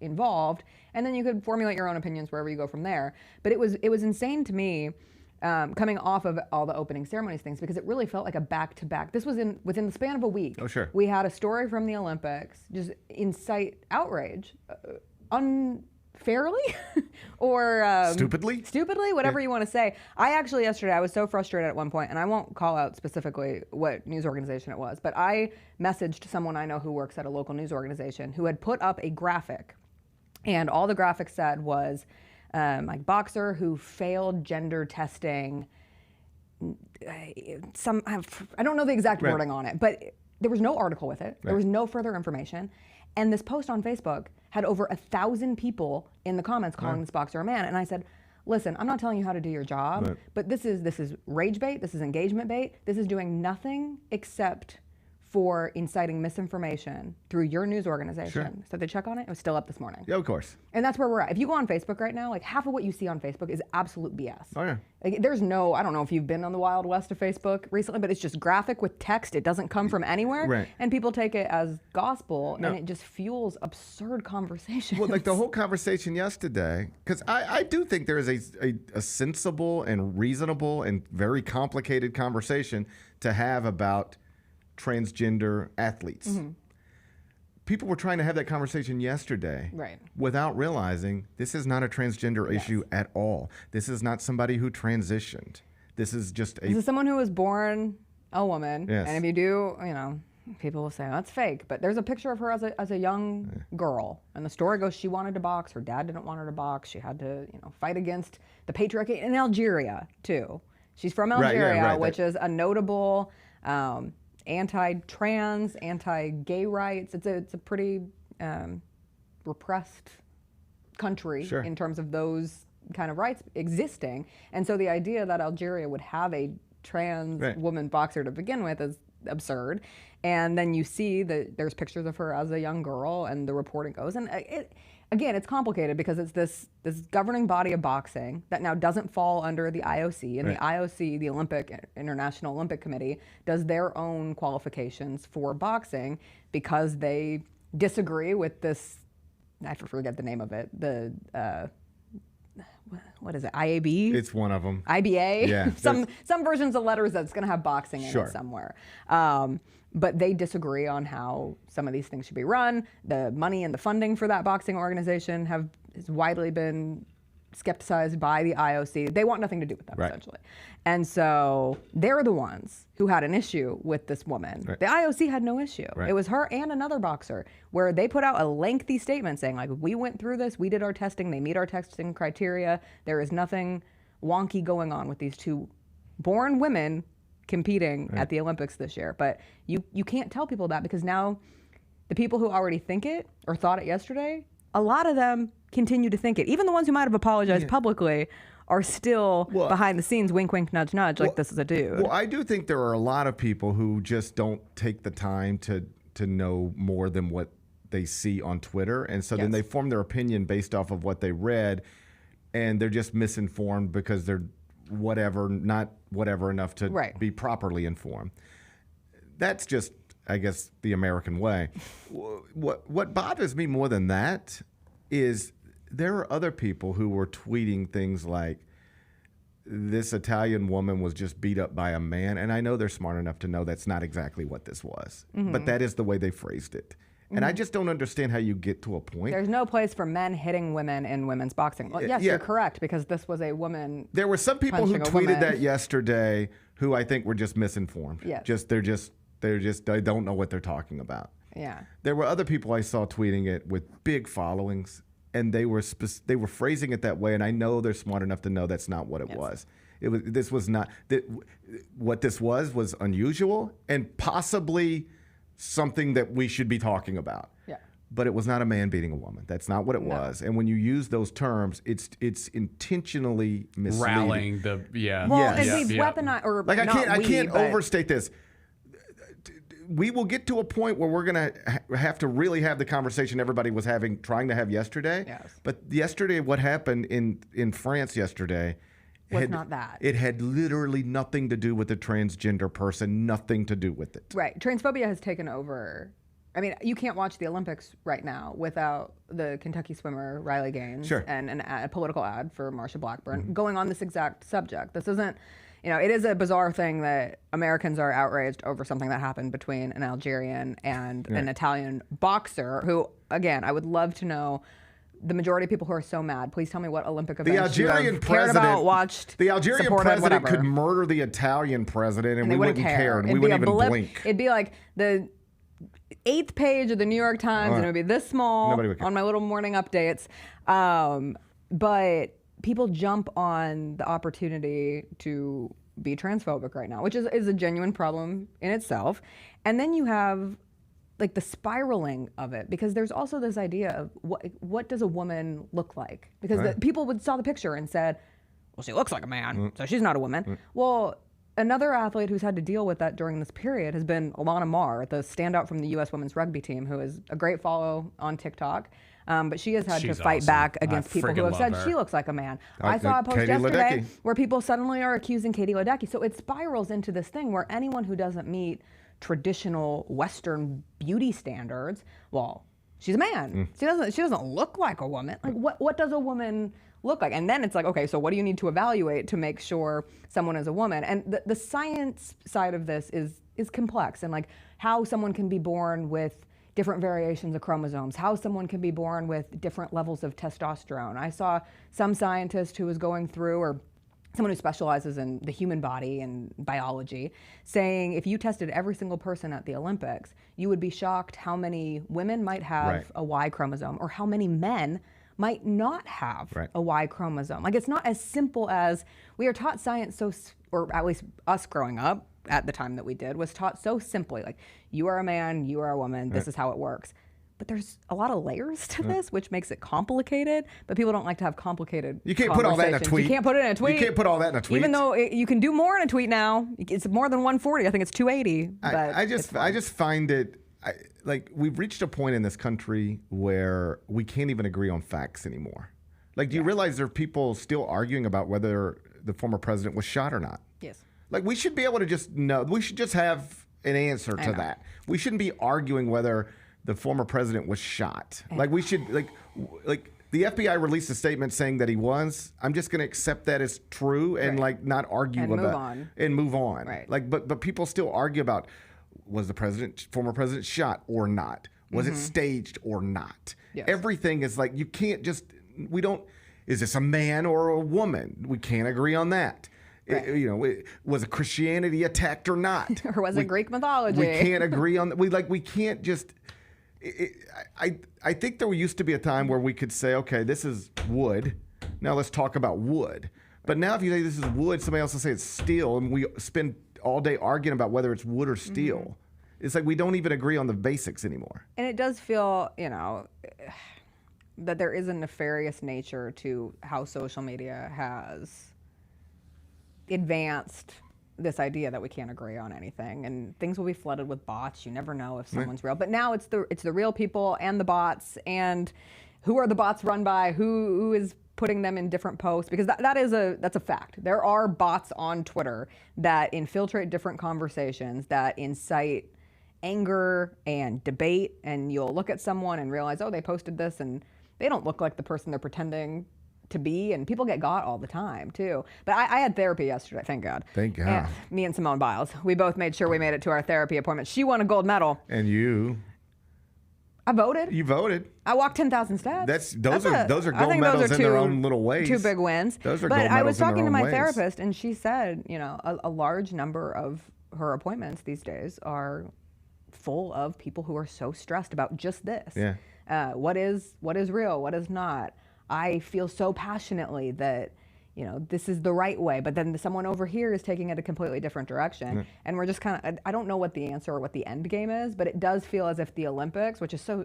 involved, and then you could formulate your own opinions wherever you go from there. But it was insane to me coming off of all the opening ceremonies things, because it really felt like a back-to-back. This was within the span of a week. Oh, sure. We had a story from the Olympics just incite outrage, unfairly or Stupidly, whatever you want to say. I actually yesterday I was so frustrated at one point, and I won't call out specifically what news organization it was, but I messaged someone I know who works at a local news organization who had put up a graphic, and all the graphic said was like boxer who failed gender testing. I don't know the exact wording on it, but there was no article with it. There was no further information. And this post on Facebook had over 1,000 people in the comments calling this boxer a man. And I said, listen, I'm not telling you how to do your job, but this is rage bait. This is engagement bait. This is doing nothing except for inciting misinformation through your news organization. Sure. So they check on it. It was still up this morning. Yeah, of course. And that's where we're at. If you go on Facebook right now, like half of what you see on Facebook is absolute BS. Oh, yeah. Like, there's no, I don't know if you've been on the Wild West of Facebook recently, but it's just graphic with text. It doesn't come from anywhere. Right. And people take it as gospel, and it just fuels absurd conversations. Well, like the whole conversation yesterday, because I do think there is a sensible and reasonable and very complicated conversation to have about transgender athletes. People were trying to have that conversation yesterday without realizing this is not a transgender issue at all. This is not somebody who transitioned. This is just This is someone who was born a woman. Yes. And if you do, people will say, oh, that's fake. But there's a picture of her as a young girl. And the story goes, she wanted to box. Her dad didn't want her to box. She had to, fight against the patriarchy in Algeria, too. She's from Algeria, which is a notable anti-trans, anti-gay rights. It's a pretty repressed country in terms of those kind of rights existing. And so the idea that Algeria would have a trans woman boxer to begin with is absurd. And then you see that there's pictures of her as a young girl, and the reporting goes. And again, it's complicated because it's this governing body of boxing that now doesn't fall under the IOC. And the IOC, the International Olympic Committee, does their own qualifications for boxing because they disagree with this, I forget the name of it, what is it, IAB? It's one of them. IBA? Yeah. some versions of letters that's going to have boxing in Sure. it somewhere. But they disagree on how some of these things should be run. The money and the funding for that boxing organization has widely been skepticized by the IOC. They want nothing to do with them, essentially. And so they're the ones who had an issue with this woman. The IOC had no issue. It was her and another boxer where they put out a lengthy statement saying, like, we went through this, we did our testing, they meet our testing criteria. There is nothing wonky going on with these two born women competing at the Olympics this year. But you can't tell people that, because now the people who already think it or thought it yesterday, a lot of them continue to think it. Even the ones who might have apologized publicly are still behind the scenes, wink, wink, nudge, nudge, like this is a dude. Well, I do think there are a lot of people who just don't take the time to know more than what they see on Twitter. And so then they form their opinion based off of what they read, and they're just misinformed because they're not whatever enough to be properly informed. That's just, I guess, the American way. What bothers me more than that is there are other people who were tweeting things like, this Italian woman was just beat up by a man. And I know they're smart enough to know that's not exactly what this was. But that is the way they phrased it. And I just don't understand how you get to a point. There's no place for men hitting women in women's boxing. Well, yes, you're correct, because this was a woman. There were some people who tweeted that yesterday who I think were just misinformed. They don't know what they're talking about. Yeah. There were other people I saw tweeting it with big followings, and they were phrasing it that way. And I know they're smart enough to know that's not what it was. This was not what this was unusual and possibly something that we should be talking about. Yeah. But it was not a man beating a woman. That's not what it was. And when you use those terms, it's intentionally misleading. Rallying the Well, and we've weaponized, or like not I can't but overstate this. We will get to a point where we're going to have to really have the conversation everybody was trying to have yesterday. Yes. But yesterday, what happened in France yesterday was not that. It had literally nothing to do with the transgender person, nothing to do with it. Right. Transphobia has taken over. I mean, you can't watch the Olympics right now without the Kentucky swimmer Riley Gaines and a political ad for Marsha Blackburn going on this exact subject. This isn't, it is a bizarre thing that Americans are outraged over something that happened between an Algerian and an Italian boxer who, again, I would love to know the majority of people who are so mad. Please tell me what Olympic events you have cared about, watched, the Algerian supported, president whatever. could murder the Italian president and they we wouldn't care. And we wouldn't even blink. It'd be like the 8th page of the New York Times, and it would be this small on my little morning updates. But people jump on the opportunity to be transphobic right now, which is a genuine problem in itself. And then you have like the spiraling of it, because there's also this idea of what does a woman look like? Because people saw the picture and said, well, she looks like a man, so she's not a woman. Well, another athlete who's had to deal with that during this period has been Alana Marr, the standout from the U.S. women's rugby team, who is a great follow on TikTok. But she has had to fight back against people who have said she looks like a man. I saw a post yesterday where people suddenly are accusing Katie Ledecky. So it spirals into this thing where anyone who doesn't meet traditional Western beauty standards, well, she's a man. She doesn't look like a woman. Like what does a woman look like? And then it's like, okay, so what do you need to evaluate to make sure someone is a woman? And the science side of this is complex, and like how someone can be born with different variations of chromosomes, how someone can be born with different levels of testosterone. I saw some scientist who was going through, or someone who specializes in the human body and biology, saying if you tested every single person at the Olympics, you would be shocked how many women might have a Y chromosome or how many men might not have a Y chromosome. Like, it's not as simple as we are taught science or at least us growing up at the time that we did, was taught so simply, like, you are a man, you are a woman, this is how it works. But there's a lot of layers to this, which makes it complicated. But people don't like to have complicated You can't put all that in a tweet. You can't put it in a tweet. You can't put all that in a tweet. Even though you can do more in a tweet now. It's more than 140. I think it's 280. But I just find it, like, we've reached a point in this country where we can't even agree on facts anymore. Like, do you realize there are people still arguing about whether the former president was shot or not? Yes. Like, we should be able to just know. We should just have an answer to that. We shouldn't be arguing whether the former president was shot. Like, we should, like the FBI released a statement saying that he was. I'm just going to accept that as true and like not argue And about move on. and move on. Right. Like, but people still argue about was the former president shot or not? Was it staged or not? Yes. Everything is like you can't just. We don't. Is this a man or a woman? We can't agree on that. Right. Was Christianity attacked or not? Or was it Greek mythology? We can't agree on that. We can't just. I think there used to be a time where we could say, okay, this is wood. Now let's talk about wood. But now if you say this is wood, somebody else will say it's steel, and we spend all day arguing about whether it's wood or steel. It's like we don't even agree on the basics anymore. And it does feel, that there is a nefarious nature to how social media has advanced this idea that we can't agree on anything, and things will be flooded with bots. You never know if someone's real. But now it's the real people and the bots, and who are the bots run by? Who is putting them in different posts? Because that's a fact. There are bots on Twitter that infiltrate different conversations, that incite anger and debate, and you'll look at someone and realize, oh, they posted this, and they don't look like the person they're pretending to be, and people get got all the time too. But I had therapy yesterday, thank God. Thank God. And me and Simone Biles, we both made sure we made it to our therapy appointment. She won a gold medal. And you? I voted. You voted. I walked 10,000 steps. Those are gold medals in their own little ways. Two big wins. Those are but gold medals I was in their talking to own my ways. therapist, and she said, a large number of her appointments these days are full of people who are so stressed about just this. Yeah. What is real? What is not? I feel so passionately that, this is the right way, but then someone over here is taking it a completely different direction. Yeah. And we're just I don't know what the answer or what the end game is, but it does feel as if the Olympics, which is so,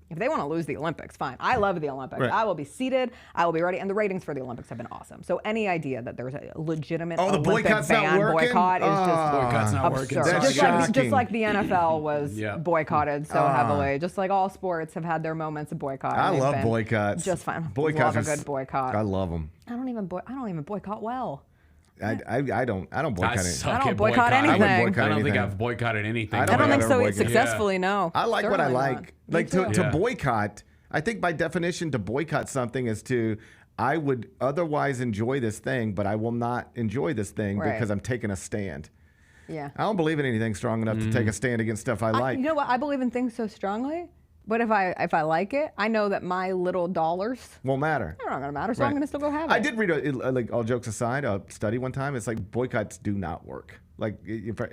if they want to lose the Olympics, fine. I love the Olympics. Right. I will be seated. I will be ready. And the ratings for the Olympics have been awesome. So any idea that there's a legitimate the Olympic boycott's not ban working? boycott is just Boycott's not working. absurd. That's Just shocking. like the NFL was Yeah. boycotted so heavily. Just like all sports have had their moments of boycott. I and they've love been boycotts. Just fine. Boycotts Love a are good boycott. I love them. I don't even boycott well. I don't boycott it. suck I don't at boycott boycotting. anything. I wouldn't boycott I don't think anything. I've boycotted anything. I I don't think ever so boycott. successfully, no. I like what I Certainly like. not. Like Me too. to boycott, I think by definition to boycott something is I would otherwise enjoy this thing, but I will not enjoy this thing Right. because I'm taking a stand. Yeah. I don't believe in anything strong enough to take a stand against stuff I like. You know what? I believe in things so strongly, but if I like it, I know that my little dollars Won't matter. they're not gonna matter, so Right. I'm gonna still go have it. I did read like all jokes aside, a study one time. It's like boycotts do not work. Like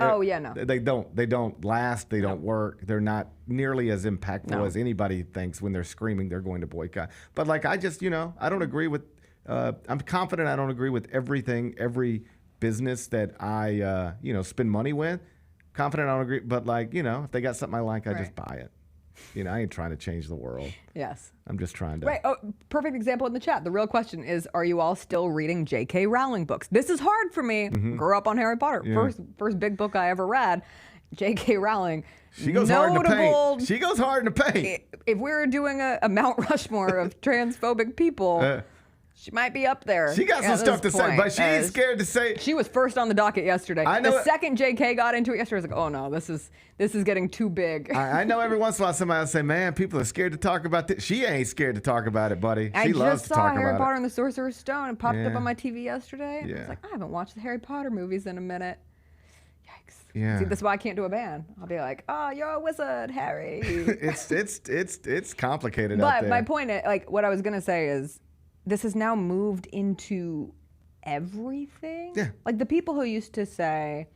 Oh, yeah, no. They don't last. They don't work. They're not nearly as impactful as anybody thinks when they're screaming they're going to boycott. But like I just I don't agree with. I'm confident I don't agree with everything, every business that I spend money with. Confident I don't agree, but like if they got something I like, I just buy it. I ain't trying to change the world. Yes. I'm just trying to. Right. Oh, perfect example in the chat. The real question is, are you all still reading J.K. Rowling books? This is hard for me. Grew up on Harry Potter. Yeah. First big book I ever read. J.K. Rowling. She goes hard in the Notable- paint. She goes hard in the paint. If we were doing a Mount Rushmore of transphobic people, she might be up there. She got some at stuff this to say, point, but she ain't as scared to say. She was first on the docket yesterday. I know The it- second JK got into it yesterday, I was like, oh no, this is getting too big. I know every once in a while somebody will say, man, people are scared to talk about this. She ain't scared to talk about it, buddy. I She loves just to saw talk Harry about Potter it. and the Sorcerer's Stone. It popped up Yeah. on my TV yesterday. And I Yeah. was like, I haven't watched the Harry Potter movies in a minute. Yikes. Yeah. See, this is why I can't do a ban. I'll be like, oh, you're a wizard, Harry. It's complicated out But there. my point, like, what I was going to say is this has now moved into everything. Yeah. Like the people who used to say,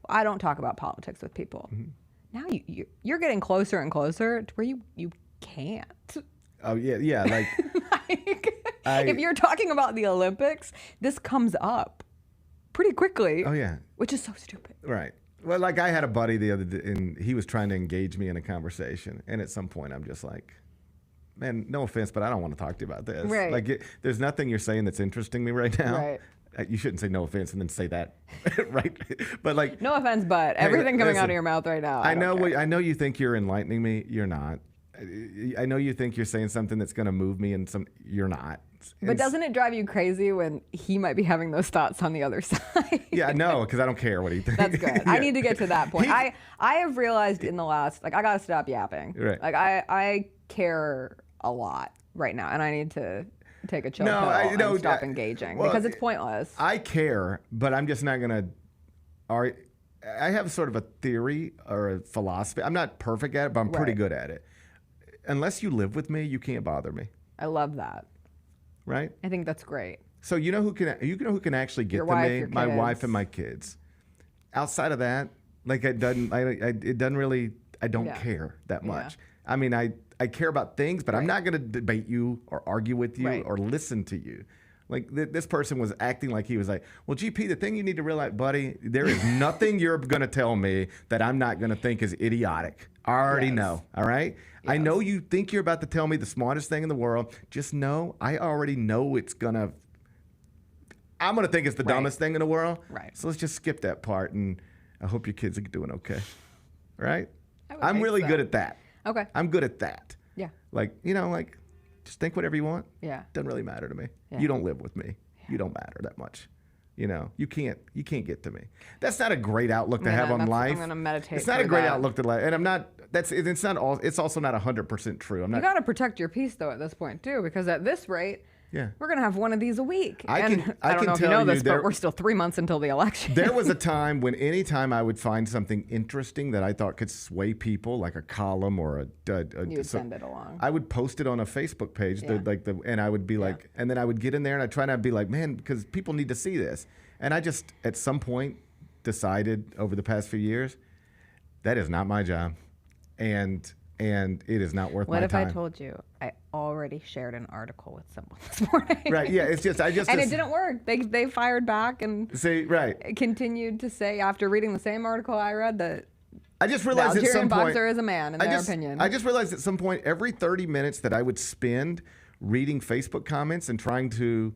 I don't talk about politics with people. Mm-hmm. Now you're getting closer and closer to where you can't. Oh yeah, like If you're talking about the Olympics, this comes up pretty quickly. Oh yeah. Which is so stupid. Right. Well, like I had a buddy the other day, and he was trying to engage me in a conversation, and at some point, I'm just like, man, no offense, but I don't want to talk to you about this. Right. Like, there's nothing you're saying that's interesting me right now. Right. You shouldn't say no offense and then say that, right? But like, No offense, but Hey, everything coming out listen, of your mouth right now. I don't know. care. I know you think you're enlightening me. You're not. I know you think you're saying something that's going to move me, and you're not. But doesn't it drive you crazy when he might be having those thoughts on the other side? Yeah, no, because I don't care what he thinks. That's good. I Yeah. need to get to that point. I have realized in the last, like, I got to stop yapping. Right. Like, I care a lot. right now, and I need to take a chill No, pill and stop engaging because it's pointless. I care, but I'm just not going to. I have sort of a theory or a philosophy. I'm not perfect at it, but I'm pretty good at it. Unless you live with me, you can't bother me. I love that. Right? I think that's great. So you know who can actually get Your to wife, me? your My kids. wife and my kids. Outside of that, like it doesn't really. I don't care that much. I mean, I care about things, but I'm not going to debate you or argue with you or listen to you. Like this person was acting like he was like, well, GP, the thing you need to realize, buddy, there is nothing you're going to tell me that I'm not going to think is idiotic. I already know. All right. I know you think you're about to tell me the smartest thing in the world. Just know I already know I'm going to think it's the dumbest thing in the world. Right. So let's just skip that part. And I hope your kids are doing okay. Right. I'm really good at that. Okay. I'm good at that. Yeah. Like, just think whatever you want. Yeah. Doesn't really matter to me. Yeah. You don't live with me. You don't matter that much. You can't get to me. That's not a great outlook to have on life. I'm going to meditate. It's not a great outlook to life. And I'm not, it's also not 100% true. You got to protect your peace though at this point too, because at this rate, we're going to have one of these a week. I don't know if you know this, but we're still 3 months until the election. There was a time when anytime I would find something interesting that I thought could sway people, like a column or you'd send it along. I would post it on a Facebook page, and I would be like, and then I would get in there and I'd try not to be like, man, because people need to see this. And I just, at some point, decided over the past few years, that is not my job. And it is not worth my time. What if I told you I already shared an article with someone this morning? Right, yeah, it's just, and it didn't work. They fired back and continued to say, after reading the same article I read, that I just realized the at some Algerian point, boxer is a man, in their opinion. I just realized at some point, every 30 minutes that I would spend reading Facebook comments and trying to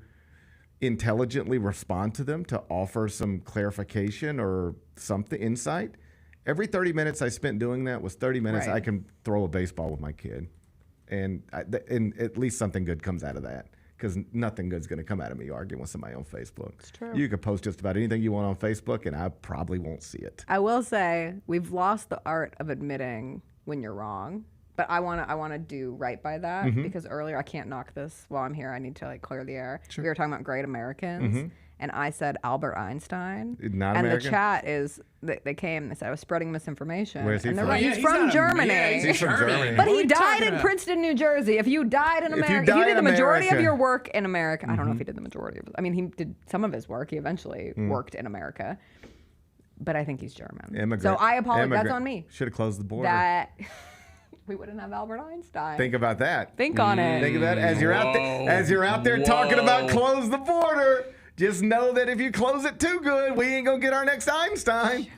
intelligently respond to them to offer some clarification or something, insight, every 30 minutes I spent doing that was 30 minutes I can throw a baseball with my kid. And at least something good comes out of that, because nothing good's going to come out of me arguing with somebody on Facebook. It's true. You can post just about anything you want on Facebook, and I probably won't see it. I will say we've lost the art of admitting when you're wrong, but I want to do right by that, because earlier, I can't knock this while I'm here. I need to clear the air. Sure. We were talking about great Americans. And I said Albert Einstein. Not and American? The chat is, they came, they said I was spreading misinformation. Where's he and from? Like, he's from Germany. He's from Germany. But he died in Princeton, New Jersey. If you died in America, if you did the majority of your work in America, I don't know if he did the majority of it. I mean, he did some of his work. He eventually worked in America. But I think he's German. Immigrant. So I apologize. That's on me. Should have closed the border. That we wouldn't have Albert Einstein. Think about that. Think on it. Think about it. As you're out there talking about close the border, just know that if you close it too good, we ain't gonna get our next Einstein.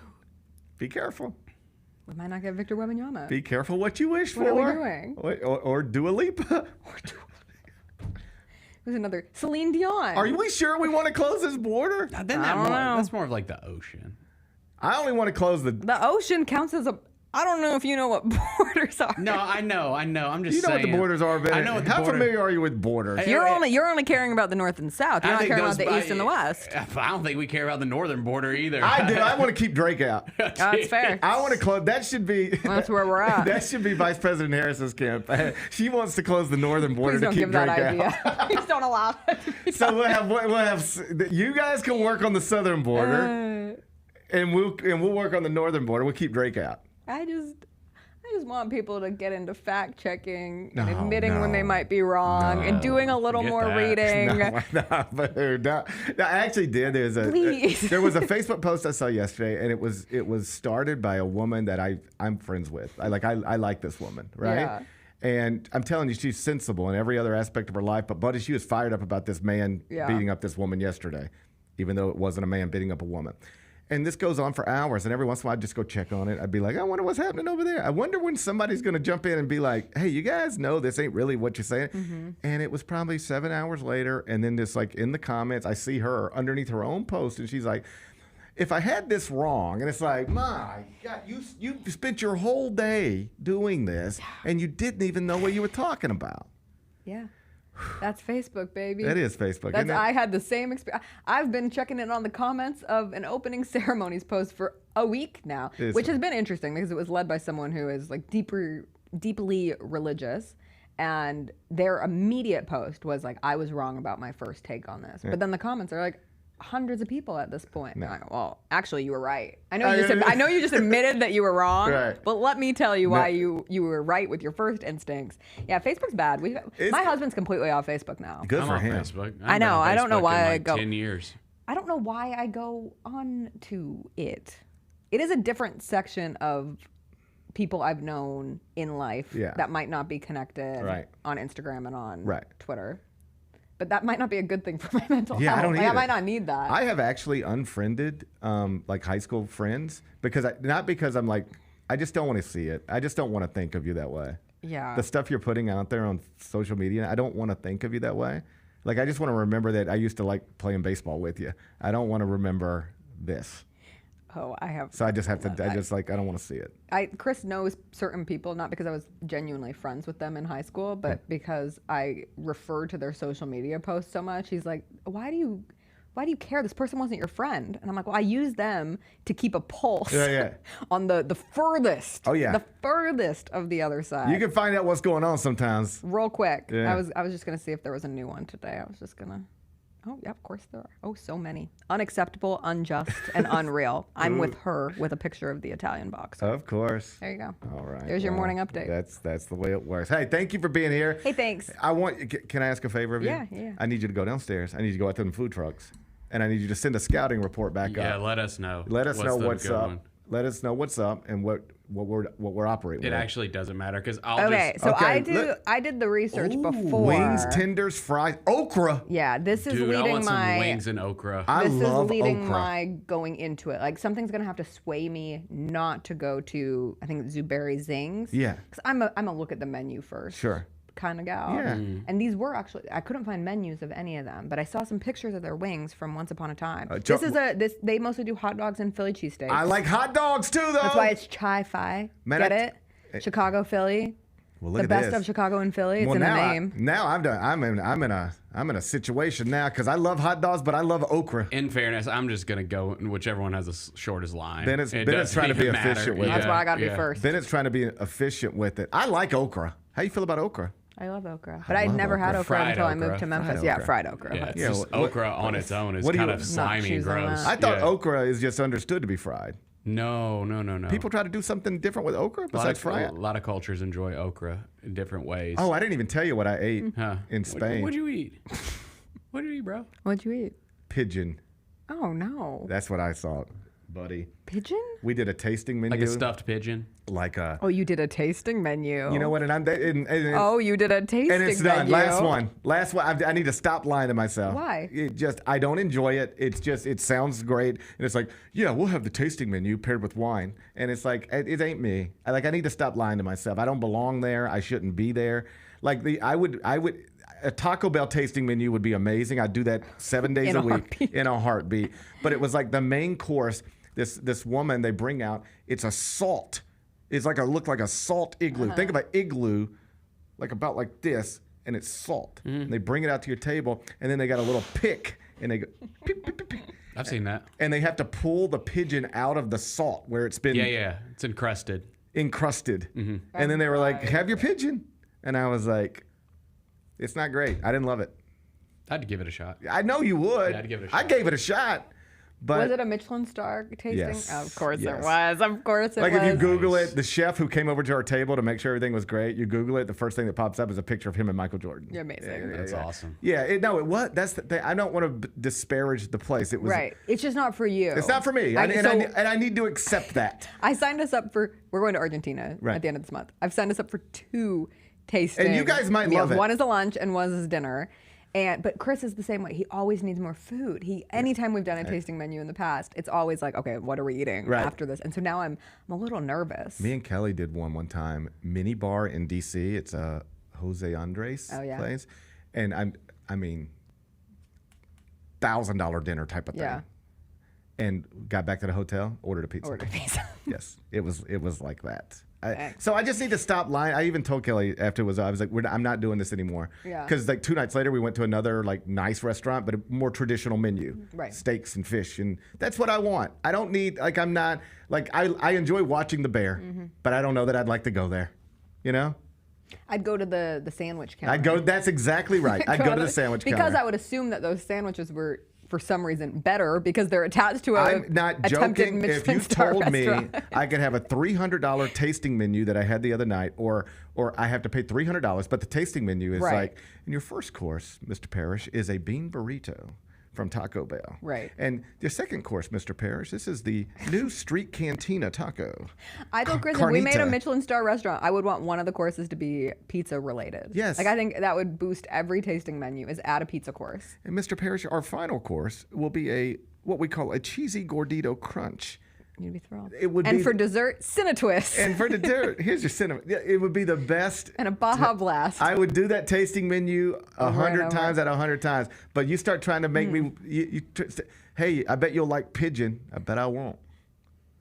Be careful. We might not get Victor Wembanyama. Be careful what you wish for. What are we doing? Or Dua Lipa. There's another Celine Dion. Are we sure we want to close this border? That's more of like the ocean. I only want to close the ocean counts as a. I don't know if you know what borders are. No, I know. I'm just saying. You know what the borders are, Ben. I know what the How border... familiar are you with borders? You're only caring about the north and south. You're not caring about the east and the west. I don't think we care about the northern border either. I do. I want to keep Drake out. That's fair. I want to close. That should be. That's where we're at. That should be Vice President Harris's camp. She wants to close the northern border Please don't to keep give that Drake idea. out. Please don't allow that to be So we'll have. You guys can work on the southern border, and we'll work on the northern border. We'll keep Drake out. I just want people to get into fact checking and admitting when they might be wrong and doing a little more reading. No, I actually did. There was a Facebook post I saw yesterday, and it was started by a woman that I'm friends with. I like this woman, right? Yeah. And I'm telling you, she's sensible in every other aspect of her life. But buddy, she was fired up about this man beating up this woman yesterday, even though it wasn't a man beating up a woman. And this goes on for hours, and every once in a while I'd just go check on it. I'd be like, I wonder what's happening over there. I wonder when somebody's going to jump in and be like, hey, you guys know this ain't really what you're saying. And it was probably 7 hours later, and then just like in the comments, I see her underneath her own post, and she's like, if I had this wrong, and it's like, my God, you spent your whole day doing this, and you didn't even know what you were talking about. Yeah. That's Facebook, baby. That is Facebook. I had the same experience. I've been checking in on the comments of an opening ceremonies post for a week now, which has been interesting because it was led by someone who is like deeply religious. And their immediate post was like, I was wrong about my first take on this. Yeah. But then the comments are like, hundreds of people at this point. No. Like, well, actually, you were right. I know you just admitted that you were wrong, Right. but let me tell you why you were right with your first instincts. Yeah, Facebook's bad. My husband's completely off Facebook now. Good I'm for on him. Facebook. I know. I don't know why I go. 10 years. I don't know why I go on to it. It is a different section of people I've known in life that might not be connected on Instagram and on Twitter. But that might not be a good thing for my mental health. I might not need that. I have actually unfriended like high school friends because not because I'm like, I just don't want to see it. I just don't want to think of you that way. Yeah. The stuff you're putting out there on social media, I don't want to think of you that way. Like, I just want to remember that I used to like playing baseball with you. I don't want to remember this. Oh, I have. So I just have to, I don't want to see it. Chris knows certain people, not because I was genuinely friends with them in high school, but because I referred to their social media posts so much. He's like, why do you care? This person wasn't your friend. And I'm like, well, I use them to keep a pulse on the furthest, the furthest of the other side. You can find out what's going on sometimes. Real quick. Yeah. I was just going to see if there was a new one today. I was just going to. Oh, yeah, of course there are. Oh, so many. Unacceptable, unjust, and unreal. I'm with her with a picture of the Italian box. Of course. There you go. All right. There's your morning update. That's the way it works. Hey, thank you for being here. Hey, thanks. Can I ask a favor of you? Yeah. I need you to go downstairs. I need you to go out to them food trucks. And I need you to send a scouting report back up. Yeah, let us know. Let us know what's the good up. one. Let us know what's up and what we're operating It with. actually doesn't matter because I did the research before. Wings, tenders, fries, okra. Yeah, this is Dude, I leading want some my wings and okra. This is leading my going into it. Like something's gonna have to sway me not to go to I think Zuberry Zings. Yeah. Because I'm a look at the menu first. Sure. Kind of gal. Yeah. And these were actually I couldn't find menus of any of them, but I saw some pictures of their wings from Once Upon a Time. They mostly do hot dogs and Philly cheesesteaks. I like hot dogs too, though. That's why it's Chi-Fi. Get it? Chicago, Philly. Well, look the at best this. of Chicago and Philly. It's in the name. Now I'm in a situation now because I love hot dogs, but I love okra. In fairness, I'm just gonna go in whichever one has the shortest line. Bennett's trying to be efficient with it. That's why I got to be first. Bennett's trying to be efficient with it. I like okra. How you feel about okra? I love okra, but I'd never had okra until I moved to Memphis. Yeah, fried okra. Yeah, it's just okra on its own is kind of slimy and gross. I thought okra is just understood to be fried. No. People try to do something different with okra besides fry it. A lot of cultures enjoy okra in different ways. Oh, I didn't even tell you what I ate in Spain. What'd you eat? What'd you eat, bro? What'd you eat? Pigeon. Oh, no. That's what I saw, buddy. Pigeon? We did a tasting menu. Like a stuffed pigeon? Oh, you did a tasting menu. You know what? Oh, you did a tasting menu. And it's done. Last one. I need to stop lying to myself. Why? I don't enjoy it. It sounds great. And it's like, yeah, we'll have the tasting menu paired with wine. And it's like, it ain't me. I need to stop lying to myself. I don't belong there. I shouldn't be there. A Taco Bell tasting menu would be amazing. I'd do that 7 days a week in a heartbeat. But it was like the main course. This woman they bring out, it's a salt. It's look like a salt igloo. Think of an igloo, about like this, and it's salt. And they bring it out to your table, and then they got a little pick, and they go. Pick, pick, pick, pick. I've seen that. And they have to pull the pigeon out of the salt where it's been. Yeah, it's encrusted. Mm-hmm. And then they were like, "Have your pigeon," and I was like, "It's not great. I didn't love it." I'd give it a shot. I know you would. Yeah, I'd give it a shot. I gave it a shot. But was it a Michelin star tasting? Yes. Of course Yes. it was. Of course it was. If you Google it, the chef who came over to our table to make sure everything was great, you Google it, the first thing that pops up is a picture of him and Michael Jordan. You're amazing. That's awesome. Yeah, it was. That's the thing. I don't want to disparage the place. It was right. It's just not for you. It's not for me, and I need to accept that. I signed us up for. We're going to Argentina at the end of this month. I've signed us up for 2 tastings. And you guys might love it. One is a lunch and one is dinner. But Chris is the same way. He always needs more food. Anytime we've done a tasting menu in the past, it's always like, okay, what are we eating after this? And so now I'm a little nervous. Me and Kelly did one time, mini bar in DC. It's a Jose Andres place, and I mean, $1,000 dinner type of thing. Yeah. And got back to the hotel, ordered a pizza. Yes, it was like that. So I just need to stop lying. I even told Kelly after it was, I was like, I'm not doing this anymore. Yeah. Because 2 nights later, we went to another nice restaurant, but a more traditional menu. Right. Steaks and fish. And that's what I want. I don't need, I'm not, I enjoy watching the bear, but I don't know that I'd like to go there. You know? I'd go to the sandwich counter. That's exactly right. I'd go to the sandwich counter. Because I would assume that those sandwiches were, for some reason, better because they're attached to a I'm not joking. If you told me I could have a $300 tasting menu that I had the other night, or I have to pay $300, but the tasting menu is like, and your first course, Mr. Parrish, is a bean burrito from Taco Bell. Right. And your second course, Mr. Parrish, this is the new Street Cantina Taco. I think, Chris, if we made a Michelin star restaurant, I would want one of the courses to be pizza related. Yes. Like, I think that would boost every tasting menu, is add a pizza course. And Mr. Parrish, our final course will be what we call a cheesy gordito crunch. You'd be thrilled. It would and be, for dessert, Cinetwist. And for dessert, here's your cinnamon. It would be the best. And a Baja Blast. I would do that tasting menu 100 times out of 100 times. But you start trying to make me. Hey, I bet you'll like pigeon. I bet I won't.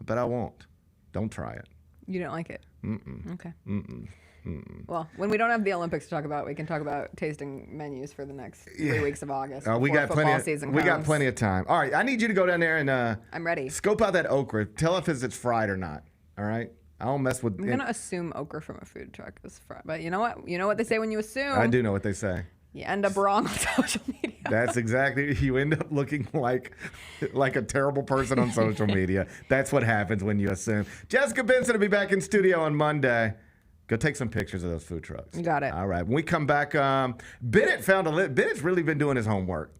Don't try it. You don't like it? Mm-mm. Okay. Mm-mm. Mm-mm. Well, when we don't have the Olympics to talk about, we can talk about tasting menus for the next 3 weeks of August. We got plenty. We got comes. plenty of time. All right, I need you to go down there and. I'm ready. Scope out that okra. Tell us if it's fried or not. All right. I don't mess with. I'm gonna assume okra from a food truck is fried, but you know what? You know what they say when you assume. I do know what they say. You end up wrong on social media. That's exactly. You end up looking like a terrible person on social media. That's what happens when you assume. Jessica Benson will be back in studio on Monday. Go take some pictures of those food trucks. You got it. All right. When we come back, Bennett found a list. Bennett's really been doing his homework.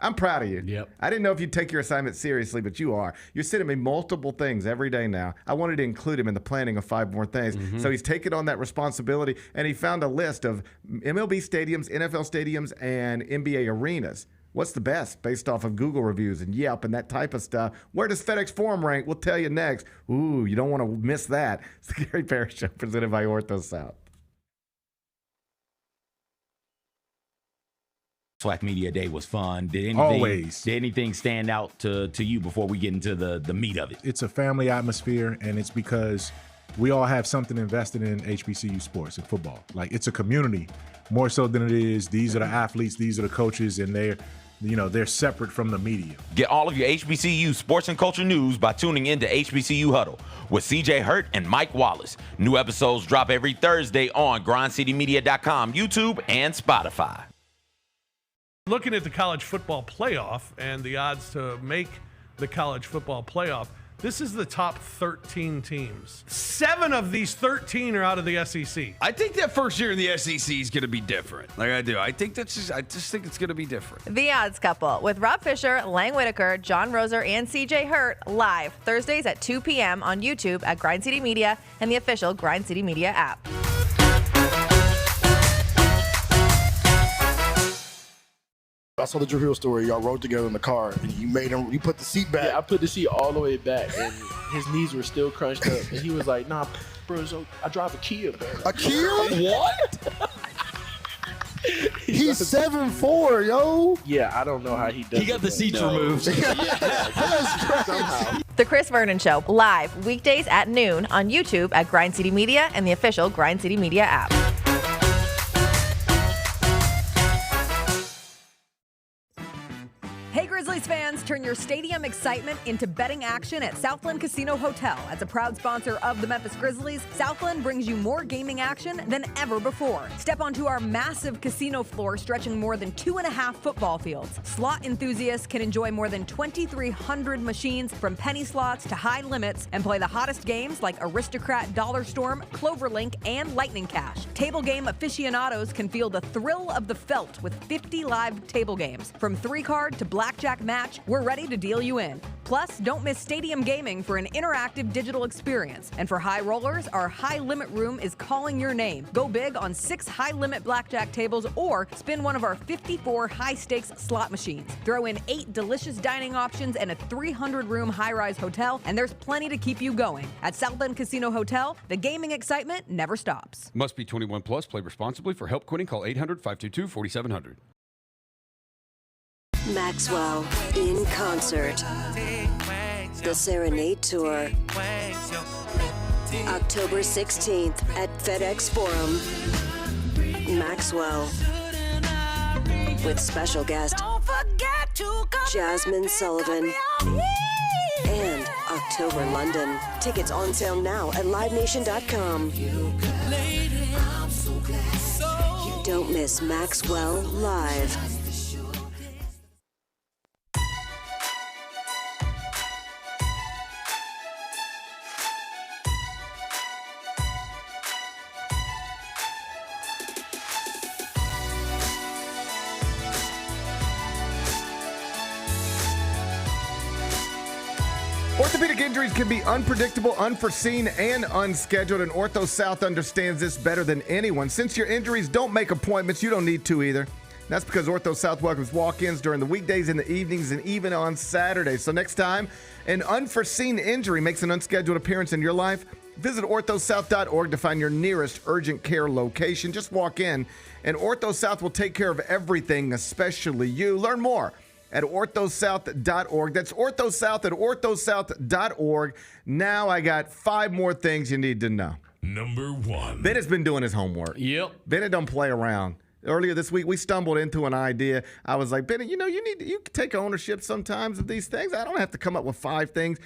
I'm proud of you. Yep. I didn't know if you'd take your assignment seriously, but you are. You're sending me multiple things every day now. I wanted to include him in the planning of 5 more things. Mm-hmm. So he's taken on that responsibility, and he found a list of MLB stadiums, NFL stadiums, and NBA arenas. What's the best based off of Google reviews and Yelp and that type of stuff? Where does FedEx Forum rank? We'll tell you next. Ooh, you don't want to miss that. It's the Gary Parrish Show presented by Ortho South. SWAC Media Day was fun. Did anything stand out to you before we get into the meat of it? It's a family atmosphere, and it's because we all have something invested in HBCU sports and football. Like, it's a community more so than it is these are the athletes, these are the coaches, and they're separate from the media. Get all of your HBCU sports and culture news by tuning in to HBCU Huddle with CJ Hurt and Mike Wallace. New episodes drop every Thursday on grindcitymedia.com, YouTube, and Spotify. Looking at the college football playoff and the odds to make the college football playoff, this is the top 13 teams. 7 of these 13 are out of the SEC. I think that first year in the SEC is going to be different. Like I do. I just think it's going to be different. The Odds Couple with Rob Fisher, Lang Whitaker, John Roser, and CJ Hurt live Thursdays at 2 p.m. on YouTube at Grind City Media and the official Grind City Media app. I saw the Drew Hill story. Y'all rode together in the car, and you put the seat back. Yeah, I put the seat all the way back, and his knees were still crunched up. And he was like, "Nah, bro, I drive a Kia, man." A Kia? What? He's 7'4", yo. Yeah, I don't know how he does. He got the seats removed. Somehow. The Chris Vernon Show live weekdays at noon on YouTube at Grind City Media and the official Grind City Media app. Hey Grizzlies fans, turn your stadium excitement into betting action at Southland Casino Hotel. As a proud sponsor of the Memphis Grizzlies, Southland brings you more gaming action than ever before. Step onto our massive casino floor stretching more than 2.5 football fields. Slot enthusiasts can enjoy more than 2,300 machines from penny slots to high limits and play the hottest games like Aristocrat, Dollar Storm, Cloverlink, and Lightning Cash. Table game aficionados can feel the thrill of the felt with 50 live table games. From 3-card to blackjack match, we're ready to deal you in. Plus, don't miss stadium gaming for an interactive digital experience. And for high rollers, our high limit room is calling your name. Go big on 6 high limit blackjack tables or spin one of our 54 high stakes slot machines. Throw in 8 delicious dining options and a 300-room high-rise hotel, and there's plenty to keep you going. At Southland Casino Hotel, the gaming excitement never stops. Must be 21 plus. Play responsibly. For help quitting, call 800-522-4700. Maxwell in concert. The Serenade Tour. October 16th at FedEx Forum. Maxwell. With special guest Jasmine Sullivan. And a October London. Tickets on sale now at livenation.com. Don't miss Maxwell Live. Orthopedic injuries can be unpredictable, unforeseen, and unscheduled, and Ortho South understands this better than anyone. Since your injuries don't make appointments, you don't need to either. That's because Ortho South welcomes walk-ins during the weekdays, in the evenings, and even on Saturdays. So next time an unforeseen injury makes an unscheduled appearance in your life, visit orthosouth.org to find your nearest urgent care location. Just walk in, and Ortho South will take care of everything, especially you. Learn more at orthosouth.org. That's orthosouth at orthosouth.org. Now I got 5 more things you need to know. Number 1. Bennett's been doing his homework. Yep. Bennett don't play around. Earlier this week, we stumbled into an idea. I was like, Bennett, you can take ownership sometimes of these things. I don't have to come up with 5 things,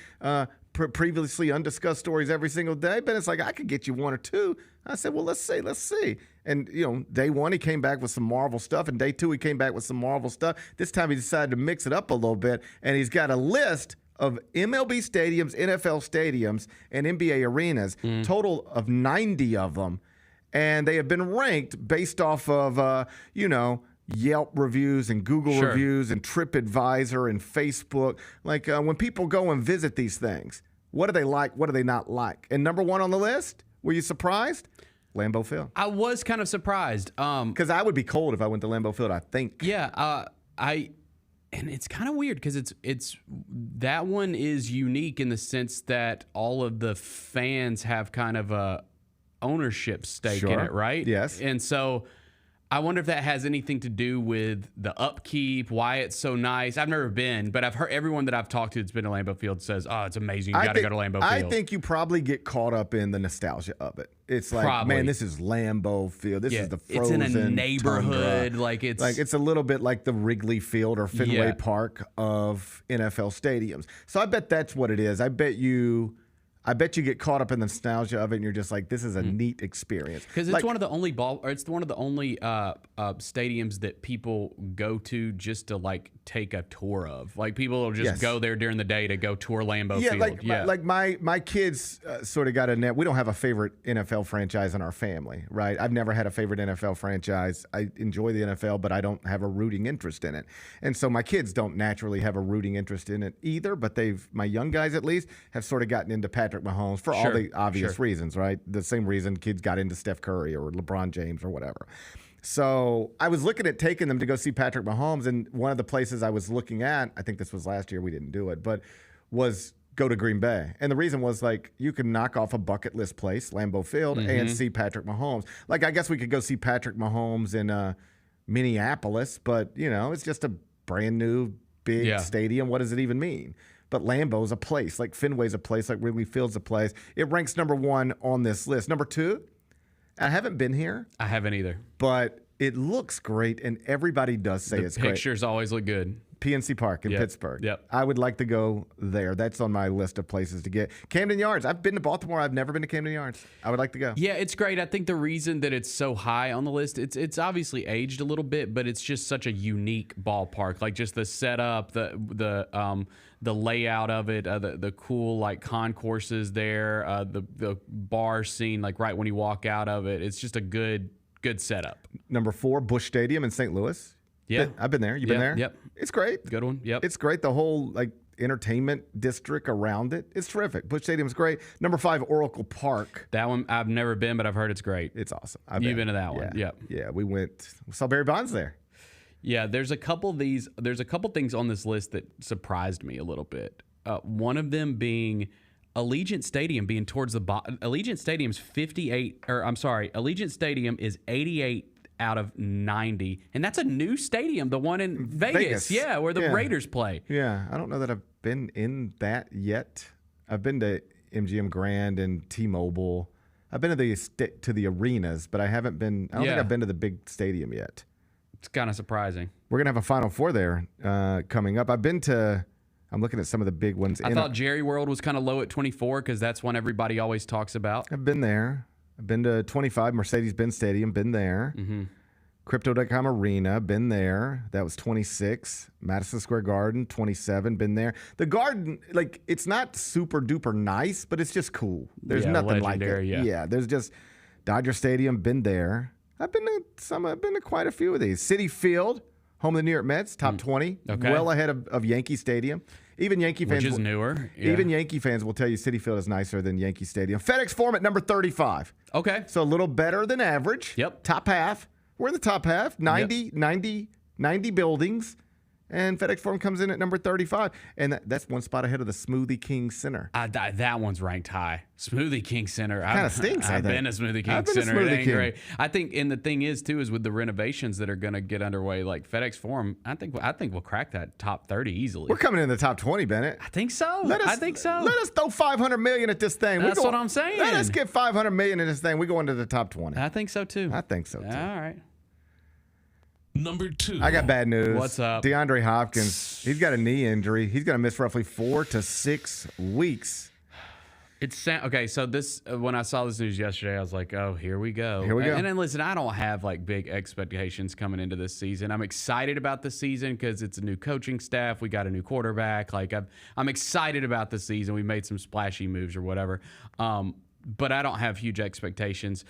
previously undiscussed stories every single day. Bennett's like, I could get you 1 or 2. I said, well, let's see. And, day 1, he came back with some Marvel stuff. And day 2, he came back with some Marvel stuff. This time, he decided to mix it up a little bit. And he's got a list of MLB stadiums, NFL stadiums, and NBA arenas, total of 90 of them. And they have been ranked based off of, Yelp reviews and Google reviews and TripAdvisor and Facebook. Like when people go and visit these things, what do they like? What do they not like? And number 1 on the list, were you surprised? Lambeau Field. I was kind of surprised. Because I would be cold if I went to Lambeau Field, I think. Yeah, and it's kind of weird because it's that one is unique in the sense that all of the fans have kind of a ownership stake in it, right? Yes. And so I wonder if that has anything to do with the upkeep, why it's so nice. I've never been, but I've heard everyone that I've talked to that's been to Lambeau Field says, oh, it's amazing. You got to go to Lambeau Field. I think you probably get caught up in the nostalgia of it. It's like, man, this is Lambeau Field. This is the frozen it's in a neighborhood. Tundra. It's a little bit like the Wrigley Field or Fenway Park of NFL stadiums. So I bet that's what it is. I bet you get caught up in the nostalgia of it, and you're just like, this is a neat experience. Because it's one of the only stadiums that people go to just to take a tour of. Like people will just go there during the day to go tour Lambeau Field. Like my kids sort of got a net. We don't have a favorite NFL franchise in our family, right? I've never had a favorite NFL franchise. I enjoy the NFL, but I don't have a rooting interest in it. And so my kids don't naturally have a rooting interest in it either. But my young guys at least have sort of gotten into Patrick Mahomes for all the obvious reasons, right? The same reason kids got into Steph Curry or LeBron James or whatever. So I was looking at taking them to go see Patrick Mahomes, and one of the places I was looking at, I think this was last year, we didn't do it, but was go to Green Bay. And the reason was you can knock off a bucket list place, Lambeau Field, and see Patrick Mahomes. I guess we could go see Patrick Mahomes in Minneapolis, but it's just a brand new big stadium. What does it even mean? But Lambeau's a place, like Fenway's a place, like Wrigley Field's a place. It ranks number 1 on this list. Number 2, I haven't been here. I haven't either. But it looks great, and everybody does say it's great. The pictures always look good. PNC Park in Pittsburgh. Yep. I would like to go there. That's on my list of places to get. Camden Yards. I've been to Baltimore. I've never been to Camden Yards. I would like to go. Yeah, it's great. I think the reason that it's so high on the list, it's obviously aged a little bit, but it's just such a unique ballpark. Like just the setup, the layout of it, the cool concourses there, the bar scene, right when you walk out of it. It's just a good setup. Number 4, Busch Stadium in St. Louis. Yeah. I've been there. You've been there? Yep. It's great. Good one. Yep. It's great. The whole entertainment district around it. It's terrific. Busch Stadium's great. Number 5, Oracle Park. That one I've never been, but I've heard it's great. It's awesome. You've been to that one. Yep. Yeah, we saw Barry Bonds there. Yeah, there's a couple things on this list that surprised me a little bit. One of them being Allegiant Stadium being towards the bottom. Allegiant Stadium's Allegiant Stadium is 88 out of 90, and that's a new stadium, the one in Vegas. Yeah, where the Raiders play. Yeah, I don't know that I've been in that yet. I've been to MGM Grand and T-Mobile. I've been to the arenas, but I haven't been. I don't think I've been to the big stadium yet. It's kind of surprising. We're gonna have a Final Four there coming up. I I'm looking at some of the big ones. I thought Jerry World was kind of low at 24 because that's one everybody always talks about. I've been there. I've been to 25 Mercedes-Benz Stadium, been there. Mm-hmm. Crypto.com Arena, been there. That was 26. Madison Square Garden, 27, been there. The Garden, like, it's not super duper nice, but it's just cool. There's nothing like it. Yeah, there's just Dodger Stadium, been there. I've been to quite a few of these. Citi Field, home of the New York Mets, top 20, Okay. well ahead of Yankee Stadium. Even Yankee fans, Which is newer. Yeah. Even Yankee fans will tell you Citi Field is nicer than Yankee Stadium. FedEx Forum at number 35. Okay. So a little better than average. Yep. Top half. We're in the top half. 90 buildings. And FedEx Forum comes in at number 35. And that's one spot ahead of the Smoothie King Center. That one's ranked high. Smoothie King Center. Kind of stinks, I I've think. been to Smoothie King I've been to Center. It Smoothie ain't King. great. I think, and the thing is, too, is with the renovations that are going to get underway, like FedEx Forum, I think we'll crack that top 30 easily. We're coming in the top 20, Bennett. I think so. I think so. Let us throw $500 million at this thing. That's what I'm saying. Let us get $500 million in this thing. We go into the top 20. I think so, too. I think so, too. All right. Number 2. I got bad news. What's up? DeAndre Hopkins, he's got a knee injury. He's going to miss roughly 4 to 6 weeks. Okay, so this when I saw this news yesterday, I was like, "Oh, here we go." Here we go. And then listen, I don't have like big expectations coming into this season. I'm excited about the season because it's a new coaching staff. We got a new quarterback. Like I'm excited about the season. We made some splashy moves or whatever, but I don't have huge expectations.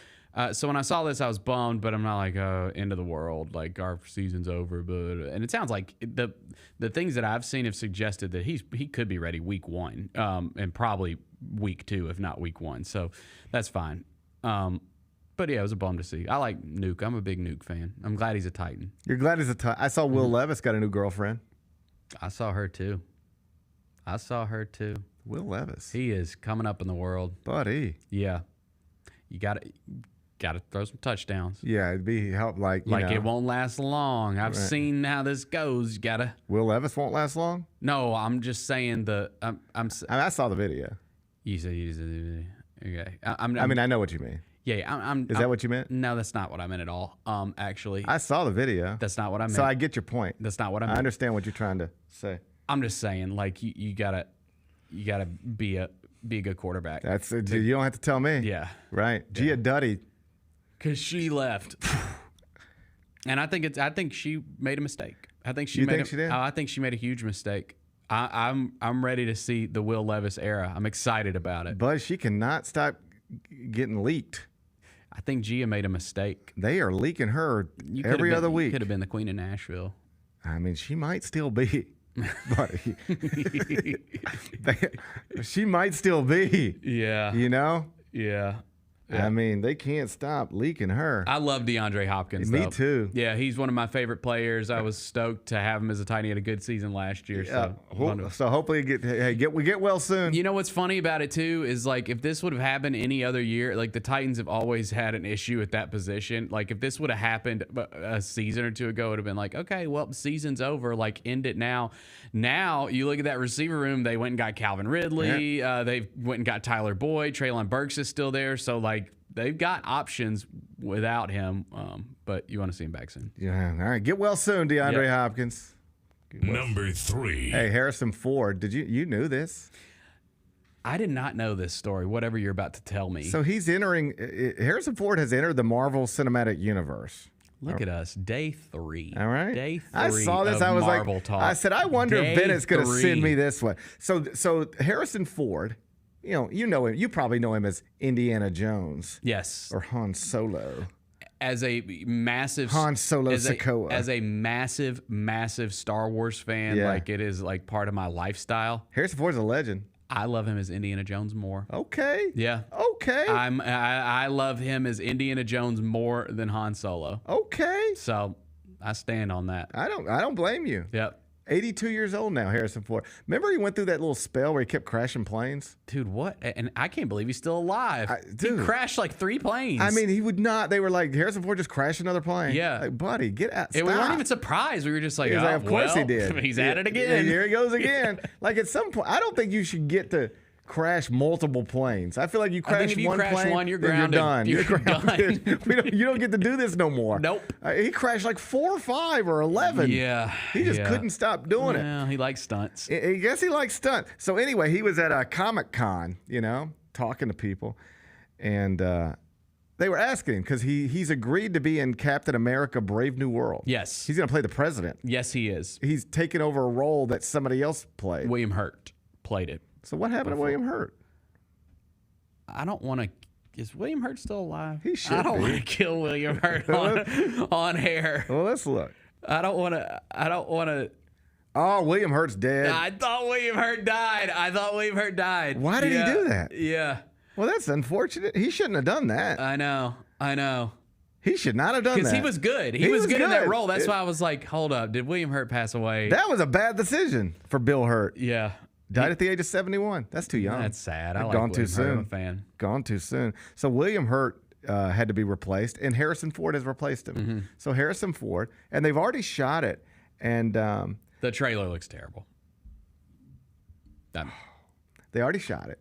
So when I saw this, I was bummed, but I'm not like, oh, end of the world, like our season's over. And it sounds like the things that I've seen have suggested that he could be ready week 1, and probably week 2, if not week 1. So that's fine. But yeah, it was a bum to see. I like Nuke. I'm a big Nuke fan. I'm glad he's a Titan. You're glad he's a Titan. I saw Will Levis got a new girlfriend. I saw her too. Will Levis. He is coming up in the world, buddy. Yeah, you got to throw some touchdowns. Yeah, it'd be help like it won't last long. I've Right. seen how this goes. You gotta. Will Levis won't last long. No, I'm just saying I saw the video. You said okay. I mean, I know what you mean. Yeah, Is that what you meant? No, that's not what I meant at all. Actually, I saw the video. That's not what I meant. So I get your point. That's not what I meant. I understand what you're trying to say. I'm just saying, like you gotta be a good quarterback. That's you don't have to tell me. Yeah, right. Gia Duddy. Because she left, and I think she made a mistake. I think she You made. think she did? I think she made a huge mistake. I'm ready to see the Will Levis era. I'm excited about it. But she cannot stop getting leaked. I think Gia made a mistake. They are leaking her every other week. You could have been the queen of Nashville. I mean, she might still be. Buddy. She might still be. Yeah. You know? Yeah. I mean, they can't stop leaking her. I love DeAndre Hopkins. Me though. too. Yeah, he's one of my favorite players. I was stoked to have him as a tight end. He had a good season last year. So hopefully we get well soon. You know what's funny about it too is like if this would have happened any other year, like the Titans have always had an issue at that position. Like if this would have happened a season or two ago, it would have been like, okay, well, the season's over. Like end it now. Now you look at that receiver room. They went and got Calvin Ridley. Yeah. They went and got Tyler Boyd. Treylon Burks is still there. So like they've got options without him. But you want to see him back soon. Yeah. All right. Get well soon, DeAndre Hopkins. Number 3. Hey, Harrison Ford. Did you knew this? I did not know this story, whatever you're about to tell me. So he's Harrison Ford has entered the Marvel Cinematic Universe. Look at us, day 3. All right. Day 3 I saw this. of I was Marvel like, talk. I said, I wonder if Day Bennett's going to 3. send me this one. So Harrison Ford, you know him. You probably know him as Indiana Jones. Yes. Or Han Solo. As a massive Han Solo Sokoa. As a massive Star Wars fan, like it is like part of my lifestyle. Harrison Ford's a legend. I love him as Indiana Jones more. Okay. Yeah. Okay. I love him as Indiana Jones more than Han Solo. Okay. So I stand on that. I don't blame you. Yep. 82 years old now, Harrison Ford. Remember he went through that little spell where he kept crashing planes? Dude, what? And I can't believe he's still alive. He crashed like 3 planes. I mean, he would not. They were like, Harrison Ford just crashed another plane. Yeah. Like, buddy, get out. And we weren't even surprised. We were just like, Of course he well, did. He's at it again. Here he goes again. Like at some point, I don't think you should get to crash multiple planes. I feel like you crash if you one crash plane, one, you're then grounded. You're You're grounded. You don't get to do this no more. Nope. He crashed like 4 or 5 or 11. Yeah. He just couldn't stop doing it. Well, he likes stunts. I guess he likes stunts. So anyway, he was at a Comic-Con, talking to people, and they were asking him because he's agreed to be in Captain America: Brave New World. Yes. He's going to play the president. Yes, he is. He's taken over a role that somebody else played. William Hurt played it. So what happened to William Hurt? I don't want to. Is William Hurt still alive? He should I don't be. want to kill William Hurt on air. Well, let's look. I don't want to. Oh, William Hurt's dead. I thought William Hurt died. Why did he do that? Yeah. Well, that's unfortunate. He shouldn't have done that. I know. He should not have done that. Because he was good. He was good in that role. That's why I was like, hold up. Did William Hurt pass away? That was a bad decision for Bill Hurt. Yeah. Died at the age of 71. That's too young. That's sad. I like Gone William too Hurt. soon. I'm a fan. Gone too soon. So William Hurt had to be replaced, and Harrison Ford has replaced him. Mm-hmm. So Harrison Ford, and they've already shot it, and the trailer looks terrible. They already shot it.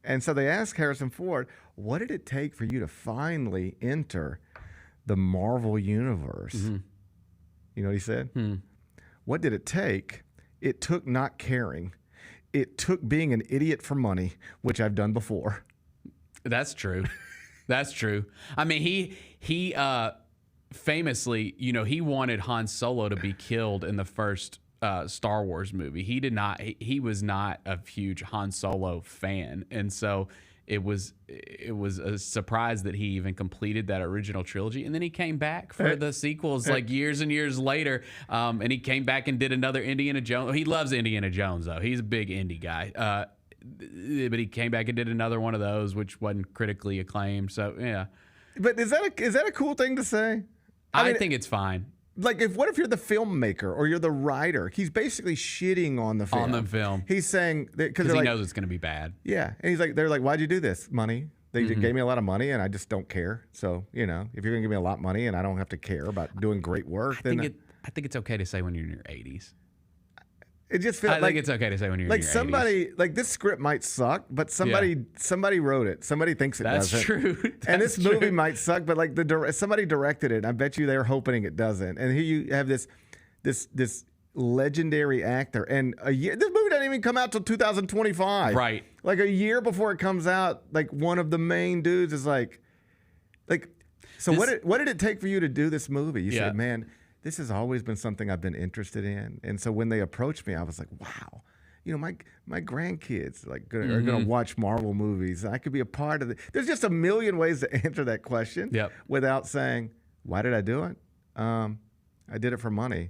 And so they asked Harrison Ford, what did it take for you to finally enter the Marvel Universe? Mm-hmm. You know what he said? What did it take? It took not caring. It took being an idiot for money, which I've done before. That's true. That's true. I mean, he famously, he wanted Han Solo to be killed in the first Star Wars movie. He was not a huge Han Solo fan, and so it was a surprise that he even completed that original trilogy. And then he came back for the sequels like years and years later, and he came back and did another Indiana Jones. He loves Indiana Jones though. He's a big indie guy. But he came back and did another one of those, which wasn't critically acclaimed. So yeah. But is that a cool thing to say? I think it's fine. Like, what if you're the filmmaker or you're the writer? He's basically shitting on the film. He's saying because he knows it's going to be bad. Yeah, and they're like, why'd you do this? Money. They gave me a lot of money, and I just don't care. So if you're going to give me a lot of money, and I don't have to care about doing great work, I think it's okay to say when you're in your 80s. It just feels I think it's okay to say when you're in your 80s. Like this script might suck, but somebody wrote it. Somebody thinks it doesn't. That's true. And this movie might suck, but like somebody directed it. I bet you they're hoping it doesn't. And here you have this legendary actor, and this movie doesn't even come out till 2025. Right. Like a year before it comes out, like one of the main dudes is like. So what did it take for you to do this movie? You said, man, this has always been something I've been interested in. And so when they approached me, I was like, wow, my grandkids are going to watch Marvel movies. And I could be a part of it. There's just a million ways to answer that question without saying, why did I do it? I did it for money.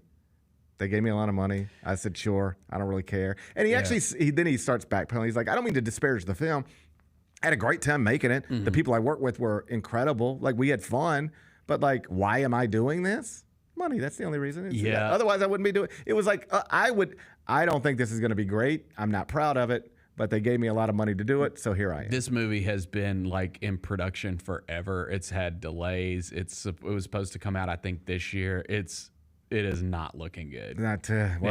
They gave me a lot of money. I said, sure, I don't really care. And then he starts backpedaling. He's like, I don't mean to disparage the film. I had a great time making it. The people I worked with were incredible. Like, we had fun. But like, why am I doing this? Money. That's the only reason. Otherwise, I wouldn't be doing it. It was like, I don't think this is going to be great. I'm not proud of it, but they gave me a lot of money to do it, so here I am. This movie has been like in production forever. It's had delays. It was supposed to come out, I think, this year. It is not looking good. And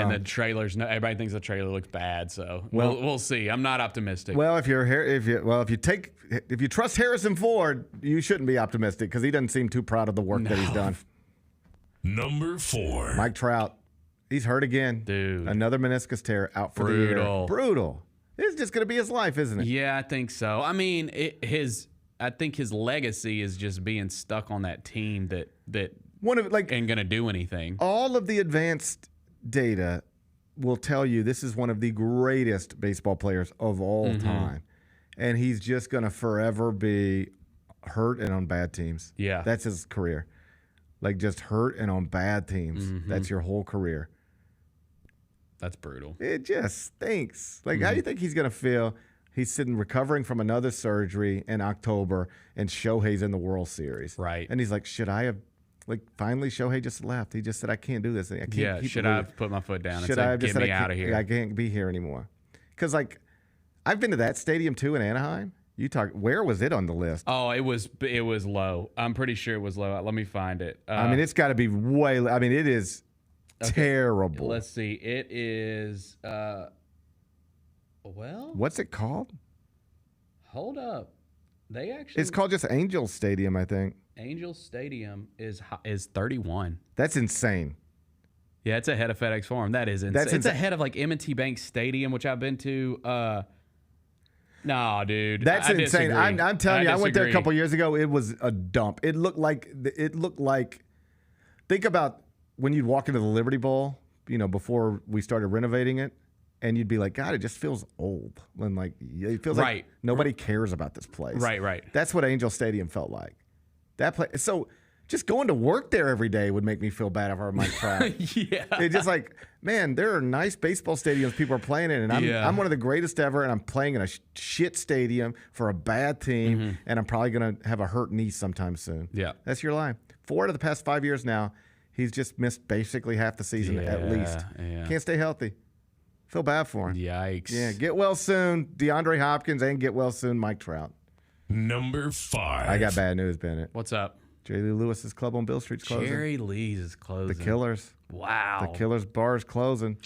the trailers, everybody thinks the trailer looks bad, so we'll see. I'm not optimistic. Well, if you trust Harrison Ford, you shouldn't be optimistic because he doesn't seem too proud of the work that he's done. Number 4. Mike Trout. He's hurt again. Dude. Another meniscus tear out for the year. Brutal. It's just going to be his life, isn't it? Yeah, I think so. I mean, I think his legacy is just being stuck on that team that ain't going to do anything. All of the advanced data will tell you this is one of the greatest baseball players of all time. And he's just going to forever be hurt and on bad teams. Yeah. That's his career. Like, just hurt and on bad teams. That's your whole career. That's brutal. It just stinks. Like, how do you think he's going to feel? He's sitting recovering from another surgery in October, and Shohei's in the World Series. Right. And he's like, should I have, finally Shohei just left. He just said, I can't do this. I can't should I have put my foot down and said, get me out of here? I can't be here anymore. Because, I've been to that stadium, too, in Anaheim. Where was it on the list? Oh, it was low. I'm pretty sure it was low. Let me find it. It's got to be it is terrible. Let's see. It is Well, what's it called? Hold up. They actually. It's called just Angels Stadium, I think. Angels Stadium is 31. That's insane. Yeah, it's ahead of FedEx Forum. That is insane. It's ahead of like M&T Bank Stadium, which I've been to. No, dude. That's I insane. disagree. I'm telling you, I went there a disagree. couple years ago. It was a dump. It looked like. Think about when you'd walk into the Liberty Bowl, before we started renovating it, and you'd be like, God, it just feels old. When it feels like nobody cares about this place. Right. That's what Angel Stadium felt like. That place. So just going to work there every day would make me feel bad if I were Mike Trout. Yeah. It's just like, man, there are nice baseball stadiums people are playing in, and I'm one of the greatest ever, and I'm playing in a shit stadium for a bad team, and I'm probably going to have a hurt knee sometime soon. Yeah. That's your line. 4 out of the past 5 years now, he's just missed basically half the season at least. Yeah. Can't stay healthy. Feel bad for him. Yikes. Yeah, get well soon, DeAndre Hopkins, and get well soon, Mike Trout. Number 5. I got bad news, Bennett. What's up? Jerry Lee Lewis's club on Beale Street's closing. Jerry Lee's is closing. The Killers. Wow. The Killers bar is closing.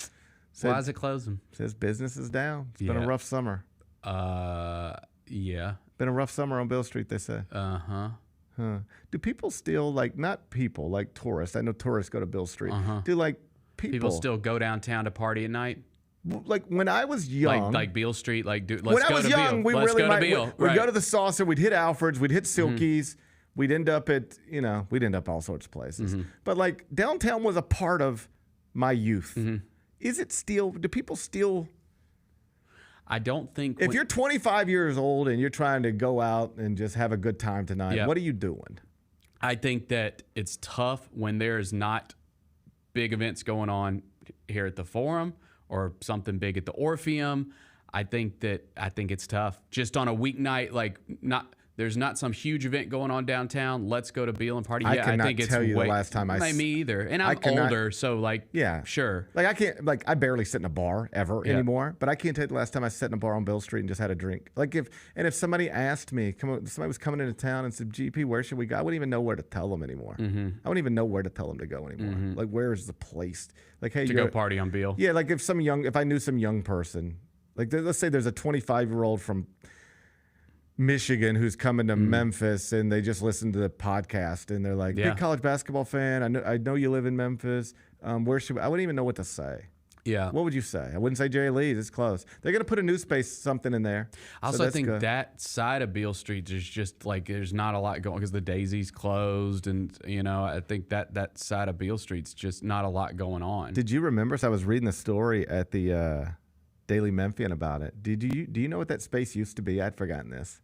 Why is it closing? Says business is down. It's been a rough summer. Yeah. Been a rough summer on Beale Street, they say. Uh-huh. Huh. Do people still, not people, like tourists? I know tourists go to Beale Street. Do, people still go downtown to party at night? Like, when I was young. Like Beale Street, let's when go I was to young, Beale. we Let's really go might. to Beale. We'd go to the Saucer. We'd hit Alfred's. We'd hit Silky's. We'd end up at, we'd end up all sorts of places. But, downtown was a part of my youth. Is it still, do people still? I don't think. If you're 25 years old and you're trying to go out and just have a good time tonight, what are you doing? I think that it's tough when there's not big events going on here at the Forum or something big at the Orpheum. I think it's tough. Just on a weeknight, there's not some huge event going on downtown. Let's go to Beale and party. I Yeah, cannot I think it's tell you the last time I me either. And I'm older, so sure. I can't, I barely sit in a bar ever anymore, but I can't tell you the last time I sat in a bar on Beale Street and just had a drink. If somebody asked me, somebody was coming into town and said, GP, where should we go? I wouldn't even know where to tell them anymore. I wouldn't even know where to tell them to go anymore. Where is the place? Hey, to go party on Beale. Yeah, if I knew some young person, let's say there's a 25-year-old from Michigan who's coming to Memphis and they just listened to the podcast and they're like, big college basketball fan. I know you live in Memphis. Where should I wouldn't even know what to say. Yeah. What would you say? I wouldn't say Jerry Lee's. It's close. They're going to put a new space something in there. Also, I think that side of Beale Street is just there's not a lot going because the Daisy's closed and, I think that side of Beale Street's just not a lot going on. Did you remember? So I was reading the story at the Daily Memphian about it. Do you know what that space used to be? I'd forgotten this.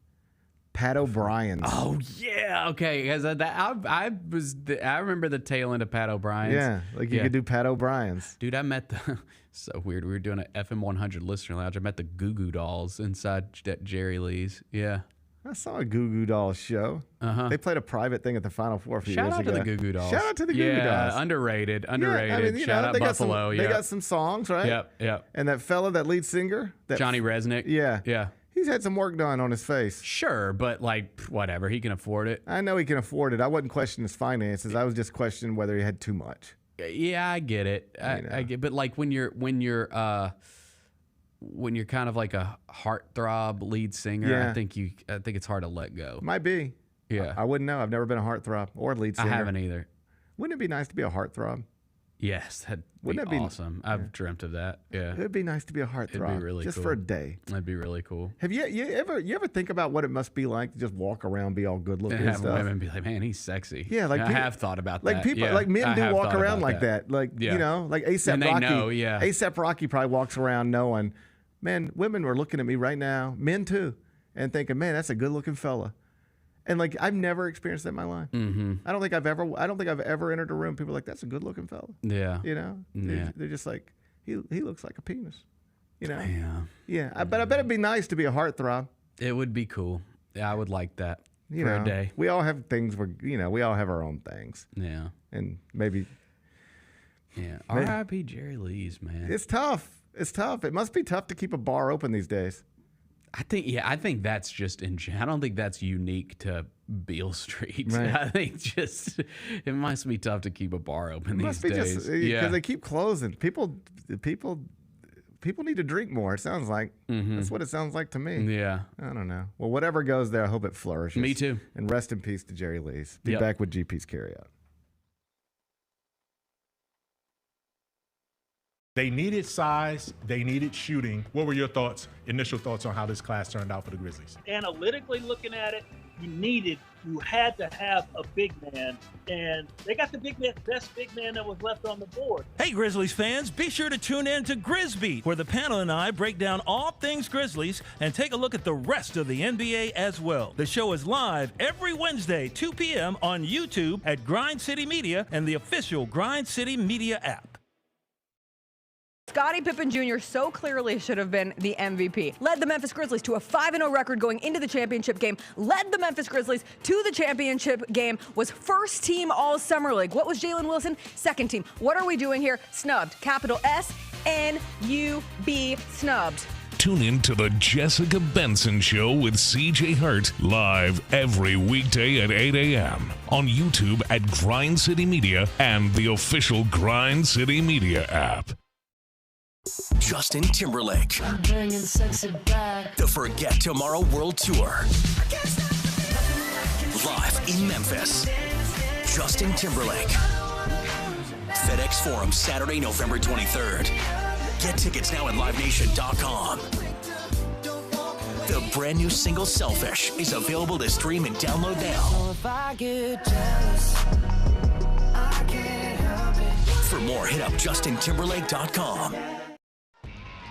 Pat O'Brien's. Oh yeah, okay. Because I remember the tail end of Pat O'Brien's. Yeah, you could do Pat O'Brien's. Dude, I met so weird. We were doing an FM 100 listener lounge. I met the Goo Goo Dolls inside Jerry Lee's. Yeah. I saw a Goo Goo Dolls show. They played a private thing at the Final Four a few years ago. Shout out to the Goo Goo Dolls. Shout out to the Goo Goo Dolls. Yeah, underrated. Yeah, Shout out Buffalo. They got some songs, right? Yep. And that fella, that lead singer, Johnny Resnick. Yeah. He's had some work done on his face. Sure, but whatever. He can afford it. I know he can afford it. I wasn't questioning his finances. I was just questioning whether he had too much. Yeah, I get it. I get, but when you're kind of like a heartthrob lead singer, I think it's hard to let go. Might be. Yeah. I wouldn't know. I've never been a heartthrob or lead singer. I haven't either. Wouldn't it be nice to be a heartthrob? Yes, wouldn't that be awesome? I've dreamt of that. Yeah, it'd be nice to be a heartthrob. It'd be really just cool. for a day. That'd be really cool. Have you ever think about what it must be like to just walk around, be all good looking and and have stuff? women be like, "Man, he's sexy." Yeah, I have thought about that. People, yeah, men do walk around like that. ASAP and they Rocky. know, yeah. ASAP Rocky probably walks around knowing, man, women were looking at me right now, men too, and thinking, man, that's a good looking fella. And I've never experienced that in my life. I don't think I've ever entered a room. People are like, that's a good looking fella. Yeah. They're just like, he looks like a penis. Yeah. Yeah. But I bet it'd be nice to be a heartthrob. It would be cool. Yeah, I would like that for a day. We all have things we all have our own things. Yeah. And maybe. Yeah. R.I.P. Jerry Lee's, man. It's tough. It must be tough to keep a bar open these days. I think that's just in general. I don't think that's unique to Beale Street. Right. I think it must be tough to keep a bar open these days. Because they keep closing. People people need to drink more. It sounds like that's what it sounds like to me. Yeah. I don't know. Well, whatever goes there, I hope it flourishes. Me too. And rest in peace to Jerry Lee's. Be back with GP's Carryout. They needed size. They needed shooting. What were your initial thoughts on how this class turned out for the Grizzlies? Analytically looking at it, you had to have a big man, and they got the best big man that was left on the board. Hey, Grizzlies fans, be sure to tune in to Grizzbeat, where the panel and I break down all things Grizzlies and take a look at the rest of the NBA as well. The show is live every Wednesday, 2 p.m. on YouTube at Grind City Media and the official Grind City Media app. Scottie Pippen Jr. so clearly should have been the MVP. Led the Memphis Grizzlies to a 5-0 record going into the championship game. Led the Memphis Grizzlies to the championship game. Was first team all Summer League. What was Jalen Wilson? Second team. What are we doing here? Snubbed. Capital S-N-U-B. Snubbed. Tune in to the Jessica Benson Show with CJ Hurt live every weekday at 8 a.m. on YouTube at Grind City Media and the official Grind City Media app. Justin Timberlake. I'm bringing sexy back. The Forget Tomorrow World Tour. Live in Memphis. Justin Timberlake. FedEx Forum, Saturday, November 23rd. Get tickets now at livenation.com. The brand new single Selfish is available to stream and download now. So if I get jealous, I can't help it. For more, hit up justintimberlake.com.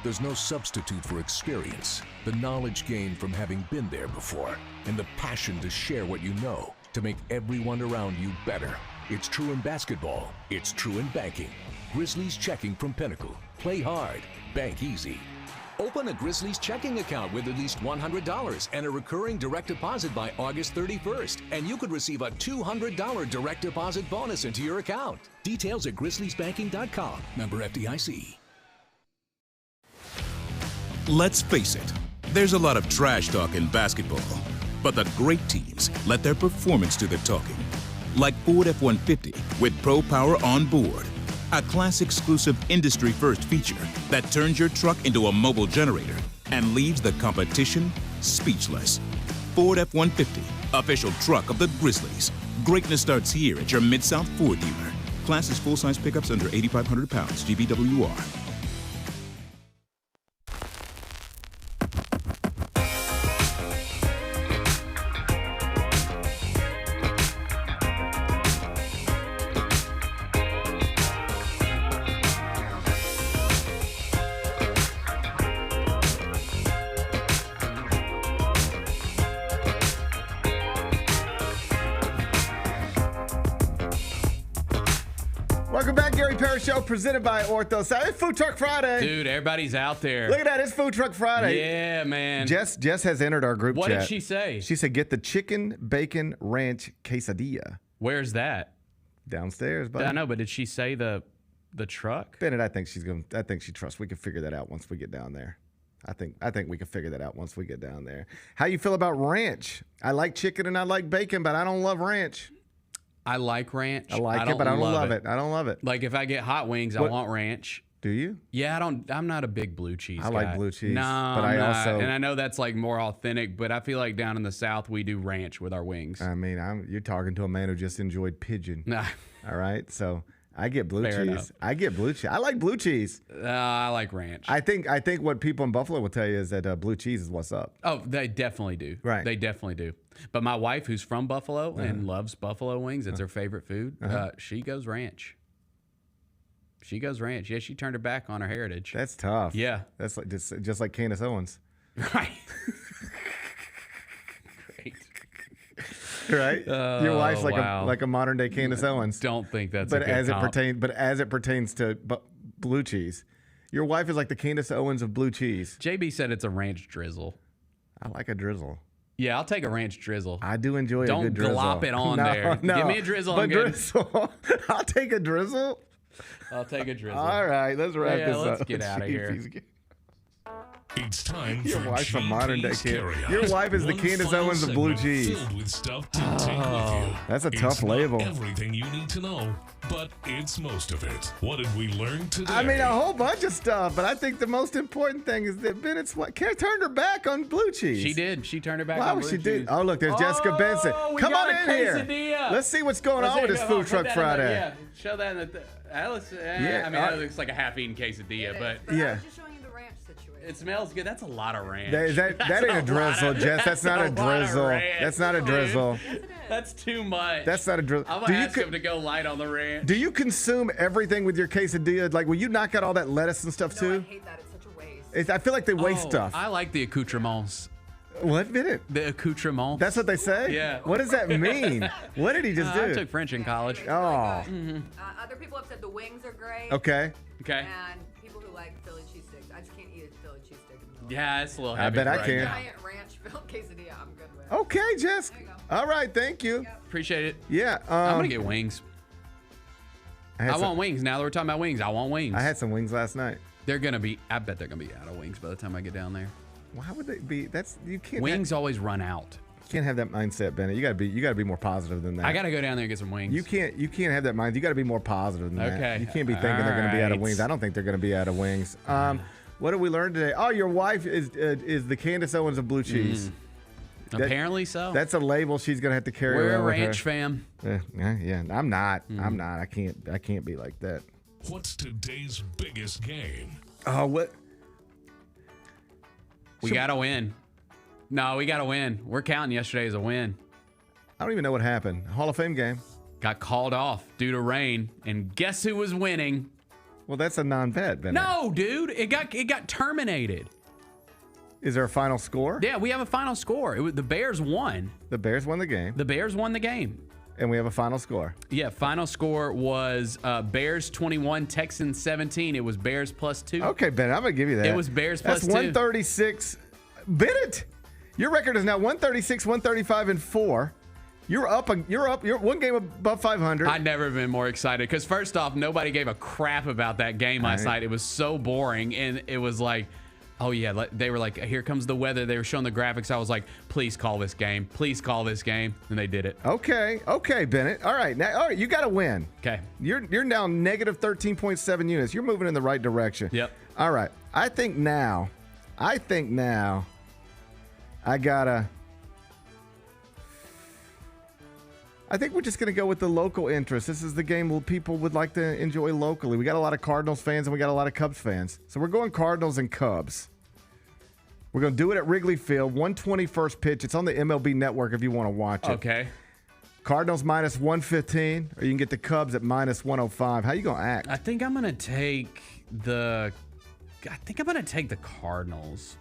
There's no substitute for experience, the knowledge gained from having been there before, and the passion to share what you know to make everyone around you better. It's true in basketball. It's true in banking. Grizzlies Checking from Pinnacle. Play hard. Bank easy. Open a Grizzlies checking account with at least $100 and a recurring direct deposit by August 31st, and you could receive a $200 direct deposit bonus into your account. Details at grizzliesbanking.com. Member FDIC. Let's face it, there's a lot of trash talk in basketball, but the great teams let their performance do the talking. Like Ford F-150 with Pro Power on board, a class-exclusive industry-first feature that turns your truck into a mobile generator and leaves the competition speechless. Ford F-150, official truck of the Grizzlies. Greatness starts here at your Mid-South Ford dealer. Class is full-size pickups under 8,500 pounds, GVWR. Welcome back, Gary Parrish Show, presented by Ortho. It's Food Truck Friday. Dude, everybody's out there. Look at that. It's Food Truck Friday. Yeah, man. Jess has entered our group What chat. did she say? She said, get the chicken bacon ranch quesadilla. Where's that? Downstairs, buddy. I know, but did she say the truck? Bennett, I think she trusts. We can figure that out once we get down there. I think we can figure that out once we get down there. How you feel about ranch? I like chicken and I like bacon, but I don't love ranch. I like ranch. I like it, but I don't love it. I don't love it. Like if I get hot wings, I want ranch. Do you? Yeah, I'm not a big blue cheese guy. I like blue cheese. No, but I'm not. also, and I know that's like more authentic, but I feel like down in the South we do ranch with our wings. I mean, you're talking to a man who just enjoyed pigeon. Nah. All right, so I get blue Fair cheese. enough. I get blue cheese. I like blue cheese. I like ranch. I think what people in Buffalo will tell you is that blue cheese is what's up. Oh, they definitely do. Right. They definitely do. But my wife, who's from Buffalo and loves buffalo wings, it's her favorite food. She goes ranch. She goes ranch. Yeah, she turned her back on her heritage. That's tough. Yeah. That's like just like Candace Owens. Right. Great. Right? Your wife's like a modern day Candace Owens. Don't think that's but a good comp. as it pertains to blue cheese, your wife is like the Candace Owens of blue cheese. JB said it's a ranch drizzle. I like a drizzle. Yeah, I'll take a ranch drizzle. I do enjoy a good drizzle. Don't glop it on there. No. Give me a drizzle. But I'm good. drizzle. I'll take a drizzle. I'll take a drizzle. All right, let's wrap this up. Let's get out of here. It's time Your for wife's a modern-day GP's kid. Carryout. Your wife is the One Candace final Owens of blue segment cheese. Filled with stuff to take with you. That's a tough It's not label. everything you need to know, but it's most of it. What did we learn today? I mean, a whole bunch of stuff, but I think the most important thing is that Bennett's turned her back on blue cheese. She did. She turned her back Why on would blue she do? cheese. Oh, look, there's Jessica Benson. we Come got on a in here. quesadilla. Let's see what's going Let's on with see, this come on, Food Truck put that in the- Friday. Yeah, show that in the. Yeah, I mean, that looks like a half-eaten quesadilla, but Yeah. it smells good. That's a lot of ranch. That ain't a drizzle, Jess. That's not a drizzle. That's not a drizzle. That's too much. That's not a drizzle. I'm gonna ask him to go light on the ranch. Do you consume everything with your quesadilla? Like, will you knock out all that lettuce and stuff too? I hate that. It's such a waste. I feel like they waste stuff. I like the accoutrements. What did it? The accoutrements. That's what they say? Yeah. What does that mean? What did he just do? I took French in college. Oh. Other people have said the wings are great. Okay. Okay. And people who like Philly cheesesteaks. I just can't eat a Philly cheesesteak in the middle. Yeah, it's a little I heavy. bet I right can. now. Giant ranch filled quesadilla. I'm good with. Okay, Jess. All right, thank you. Appreciate it. Yeah. I'm gonna get wings. I had I some- want wings. Now that we're talking about wings, I want wings. I had some wings last night. They're gonna be. I bet they're gonna be out of wings by the time I get down there. Why would they be? That's you can't. Wings always run out. You can't have that mindset, Bennett. You gotta be more positive than that. I gotta go down there and get some wings. You can't have that mind. You gotta be more positive than that. Okay. You can't be thinking they're gonna be out of Alright. wings. I don't think they're gonna be out of wings. What did we learn today? Oh, your wife is the Candace Owens of blue cheese. Apparently so. That's a label she's gonna have to carry We're a around with her. ranch fam. Yeah, I'm not. I'm not. I can't be like that. What's today's biggest game? Oh, what? We gotta win. No, we gotta win. We're counting yesterday as a win. I don't even know what happened. Hall of Fame game. Got called off due to rain, and guess who was winning? Well, that's a non-bet, Bennett. No, dude, it got terminated. Is there a final score? Yeah, we have a final score. The Bears won. The Bears won the game. The Bears won the game. And we have a final score. Yeah, final score was Bears 21, Texans 17. It was Bears +2. Okay, Bennett, I'm gonna give you that. It was Bears That's +2. 136. Bennett, your record is now 136, 135, and 4. You're one game above 500. I've never been more excited because first off, nobody gave a crap about that game last night. It was so boring, and it was like, oh yeah, they were like, here comes the weather. They were showing the graphics. I was like, please call this game. Please call this game, and they did it. Okay, Bennett. All right, you got to win. Okay. You're now negative 13.7 units. You're moving in the right direction. Yep. All right. I think now, I think we're just going to go with the local interest. This is the game people would like to enjoy locally. We got a lot of Cardinals fans and we got a lot of Cubs fans. So we're going Cardinals and Cubs. We're going to do it at Wrigley Field, 121st pitch. It's on the MLB Network if you want to watch it. Okay. Cardinals minus 115, or you can get the Cubs at minus 105. How you going to act? I think I'm going to take the Cardinals.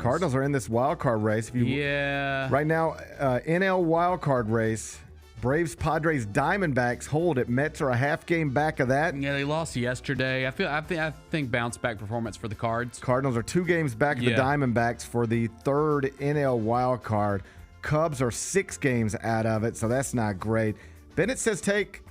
Cardinals are in this wild card race. Yeah. Right now, NL wild card race. Braves, Padres, Diamondbacks hold it. Mets are a half game back of that. Yeah, they lost yesterday. I think bounce back performance for the Cards. Cardinals are 2 games back of the Diamondbacks for the third NL wild card. Cubs are 6 games out of it, so that's not great. Bennett says take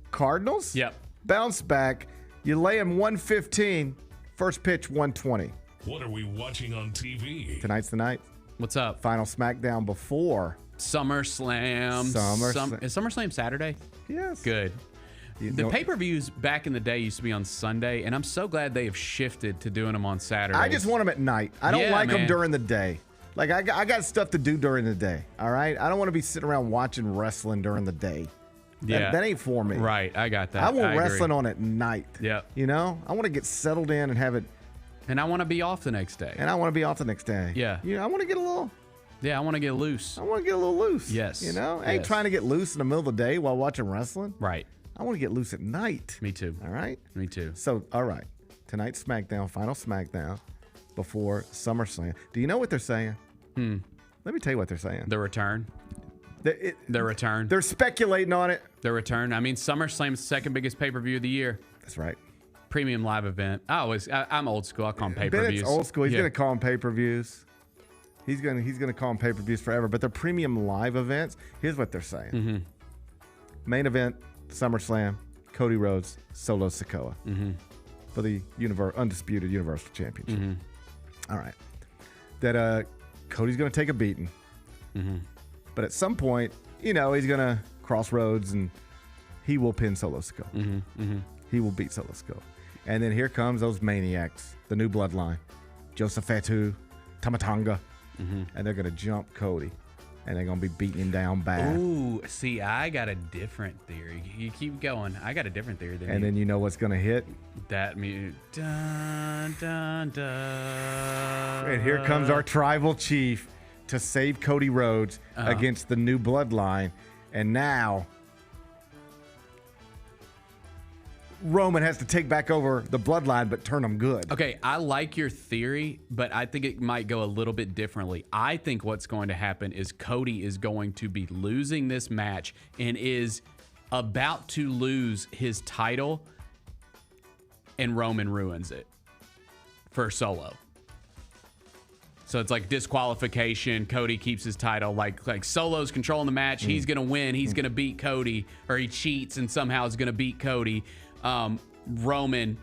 Cardinals. Yep. Bounce back. You lay them 115. First pitch 120. What are we watching on TV? Tonight's the night. What's up? Final SmackDown before SummerSlam. Is SummerSlam Saturday? Yes. Good. The pay-per-views back in the day used to be on Sunday, and I'm so glad they have shifted to doing them on Saturday. I just want them at night. I don't like them during the day. Like, I got stuff to do during the day, all right? I don't want to be sitting around watching wrestling during the day. That ain't for me. Right, I got that. I want wrestling on at night. Yep. You know? I want to get settled in and have it. And I want to be off the next day. And I want to be off the next day. Yeah. You know, I want to get a little. Yeah, I want to get loose. I want to get a little loose. Yes. You know? I ain't trying to get loose in the middle of the day while watching wrestling. Right. I want to get loose at night. Me too. All right? Me too. So, all right. Tonight's SmackDown, final SmackDown before SummerSlam. Do you know what they're saying? Let me tell you what they're saying. The return. The return. They're speculating on it. The return. I mean, SummerSlam's the second biggest pay-per-view of the year. That's right. Premium live event. I'm old school. I call them pay-per-views. Bennett's old school. He's gonna call them pay-per-views. He's gonna call them pay-per-views forever. But they're premium live events. Here's what they're saying. Main event, SummerSlam, Cody Rhodes, Solo Sikoa. for the undisputed Universal Championship. All right. That Cody's going to take a beating. But at some point, he's going to cross roads and he will pin Solo Sikoa. He will beat Solo Sikoa. And then here comes those maniacs, the new bloodline, Joseph Fatu, Tamatanga, and they're going to jump Cody. And they're going to be beating him down bad. Ooh, see, I got a different theory. You keep going. I got a different theory than you. And then you know what's going to hit? That music. Dun, dun, dun. And here comes our tribal chief to save Cody Rhodes against the new bloodline. And now Roman has to take back over the bloodline, but turn them good. Okay, I like your theory, but I think it might go a little bit differently. I think what's going to happen is Cody is going to be losing this match and is about to lose his title, and Roman ruins it for Solo. So it's like disqualification. Cody keeps his title. Like Solo's controlling the match. He's going to win. He's going to beat Cody, or he cheats and somehow is going to beat Cody. Roman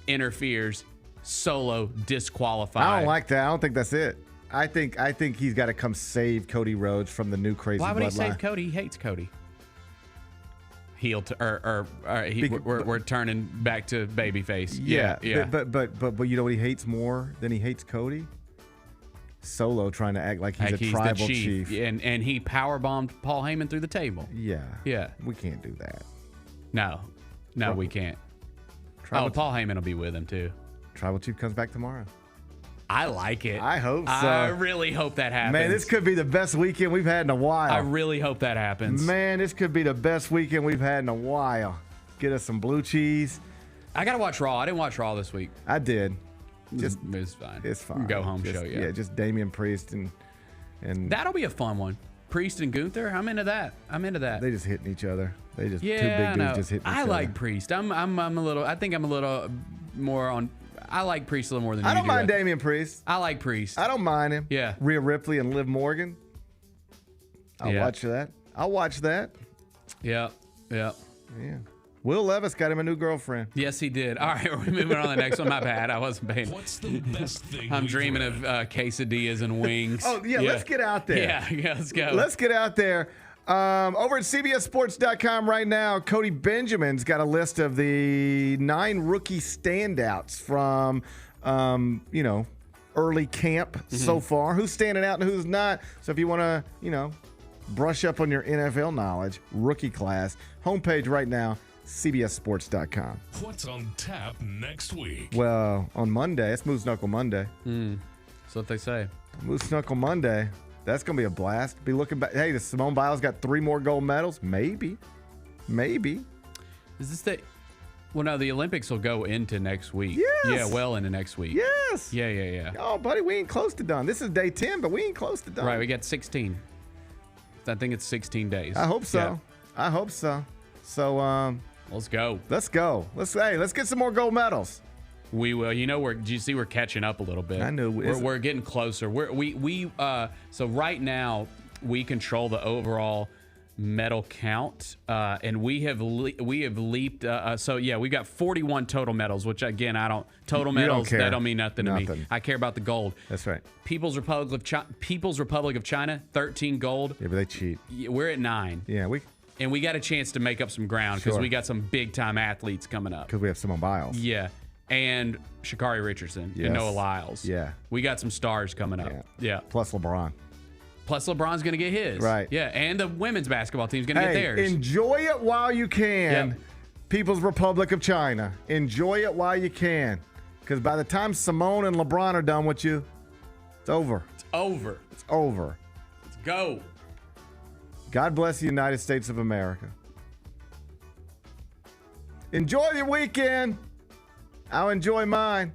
interferes, Solo disqualified. I don't like that. I don't think that's it. I think he's got to come save Cody Rhodes from the new crazy bloodline. Why would he save Cody? He hates Cody. We're turning back to babyface. Yeah. But you know what he hates more than he hates Cody? Solo trying to act like he's a tribal chief. And he powerbombed Paul Heyman through the table. Yeah. We can't do that. No, we can't. Paul Heyman will be with him too. Tribal Chief comes back tomorrow. I like it. I hope so. I really hope that happens. Man, this could be the best weekend we've had in a while. I really hope that happens. Man, this could be the best weekend we've had in a while. Get us some blue cheese. I got to watch Raw. I didn't watch Raw this week. I did. It's fine. It's fine. Go home show, Yeah, just Damian Priest and that'll be a fun one. Priest and Gunther. I'm into that. They just hitting each other. They just two big dudes just hitting each other. I like Priest. I think I'm a little more on. I like Priest a little more than you do. I don't mind Damian Priest. I like Priest. I don't mind him. Yeah. Rhea Ripley and Liv Morgan. I'll watch that. Yeah. Will Levis got him a new girlfriend. Yes, he did. All right, we're moving on to the next one. My bad. I wasn't paying. What's the best thing? I'm dreaming of quesadillas and wings. Oh, yeah, let's get out there. Yeah, let's go. Let's get out there. Over at CBSSports.com right now, Cody Benjamin's got a list of the 9 rookie standouts from, early camp so far. Who's standing out and who's not. So if you want to, brush up on your NFL knowledge, rookie class, homepage right now, CBSSports.com. What's on tap next week? Well, on Monday, it's Moose Knuckle Monday. That's what they say. Moose Knuckle Monday. That's going to be a blast. Be looking back. Hey, the Simone Biles got 3 more gold medals. Maybe. Is this well, no, the Olympics will go into next week. Yes. Yeah, well into next week. Yes. Yeah. Oh, buddy, we ain't close to done. This is day 10, but we ain't close to done. Right, we got 16. I think it's 16 days. I hope so. Yeah. I hope so. So, let's go. Let's get some more gold medals. We will. Do you see we're catching up a little bit? I know. We're getting closer. So right now we control the overall medal count, and we have leaped. We got 41 total medals, which again medals that don't mean nothing to me. I care about the gold. That's right. People's Republic of China, 13 gold. Yeah, but they cheat. We're at 9. Yeah, and we got a chance to make up some ground because we got some big time athletes coming up. Because we have Simone Biles. Yeah. And Sha'Carri Richardson and Noah Lyles. Yeah. We got some stars coming up. Yeah. Plus LeBron's going to get his. Right. Yeah. And the women's basketball team's going to get theirs. Enjoy it while you can. Yep. People's Republic of China. Enjoy it while you can. Because by the time Simone and LeBron are done with you, it's over. It's over. Let's go. God bless the United States of America. Enjoy your weekend. I'll enjoy mine.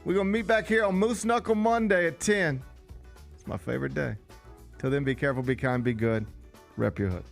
We're going to meet back here on Moose Knuckle Monday at 10. It's my favorite day. Till then, be careful, be kind, be good. Rep your hood.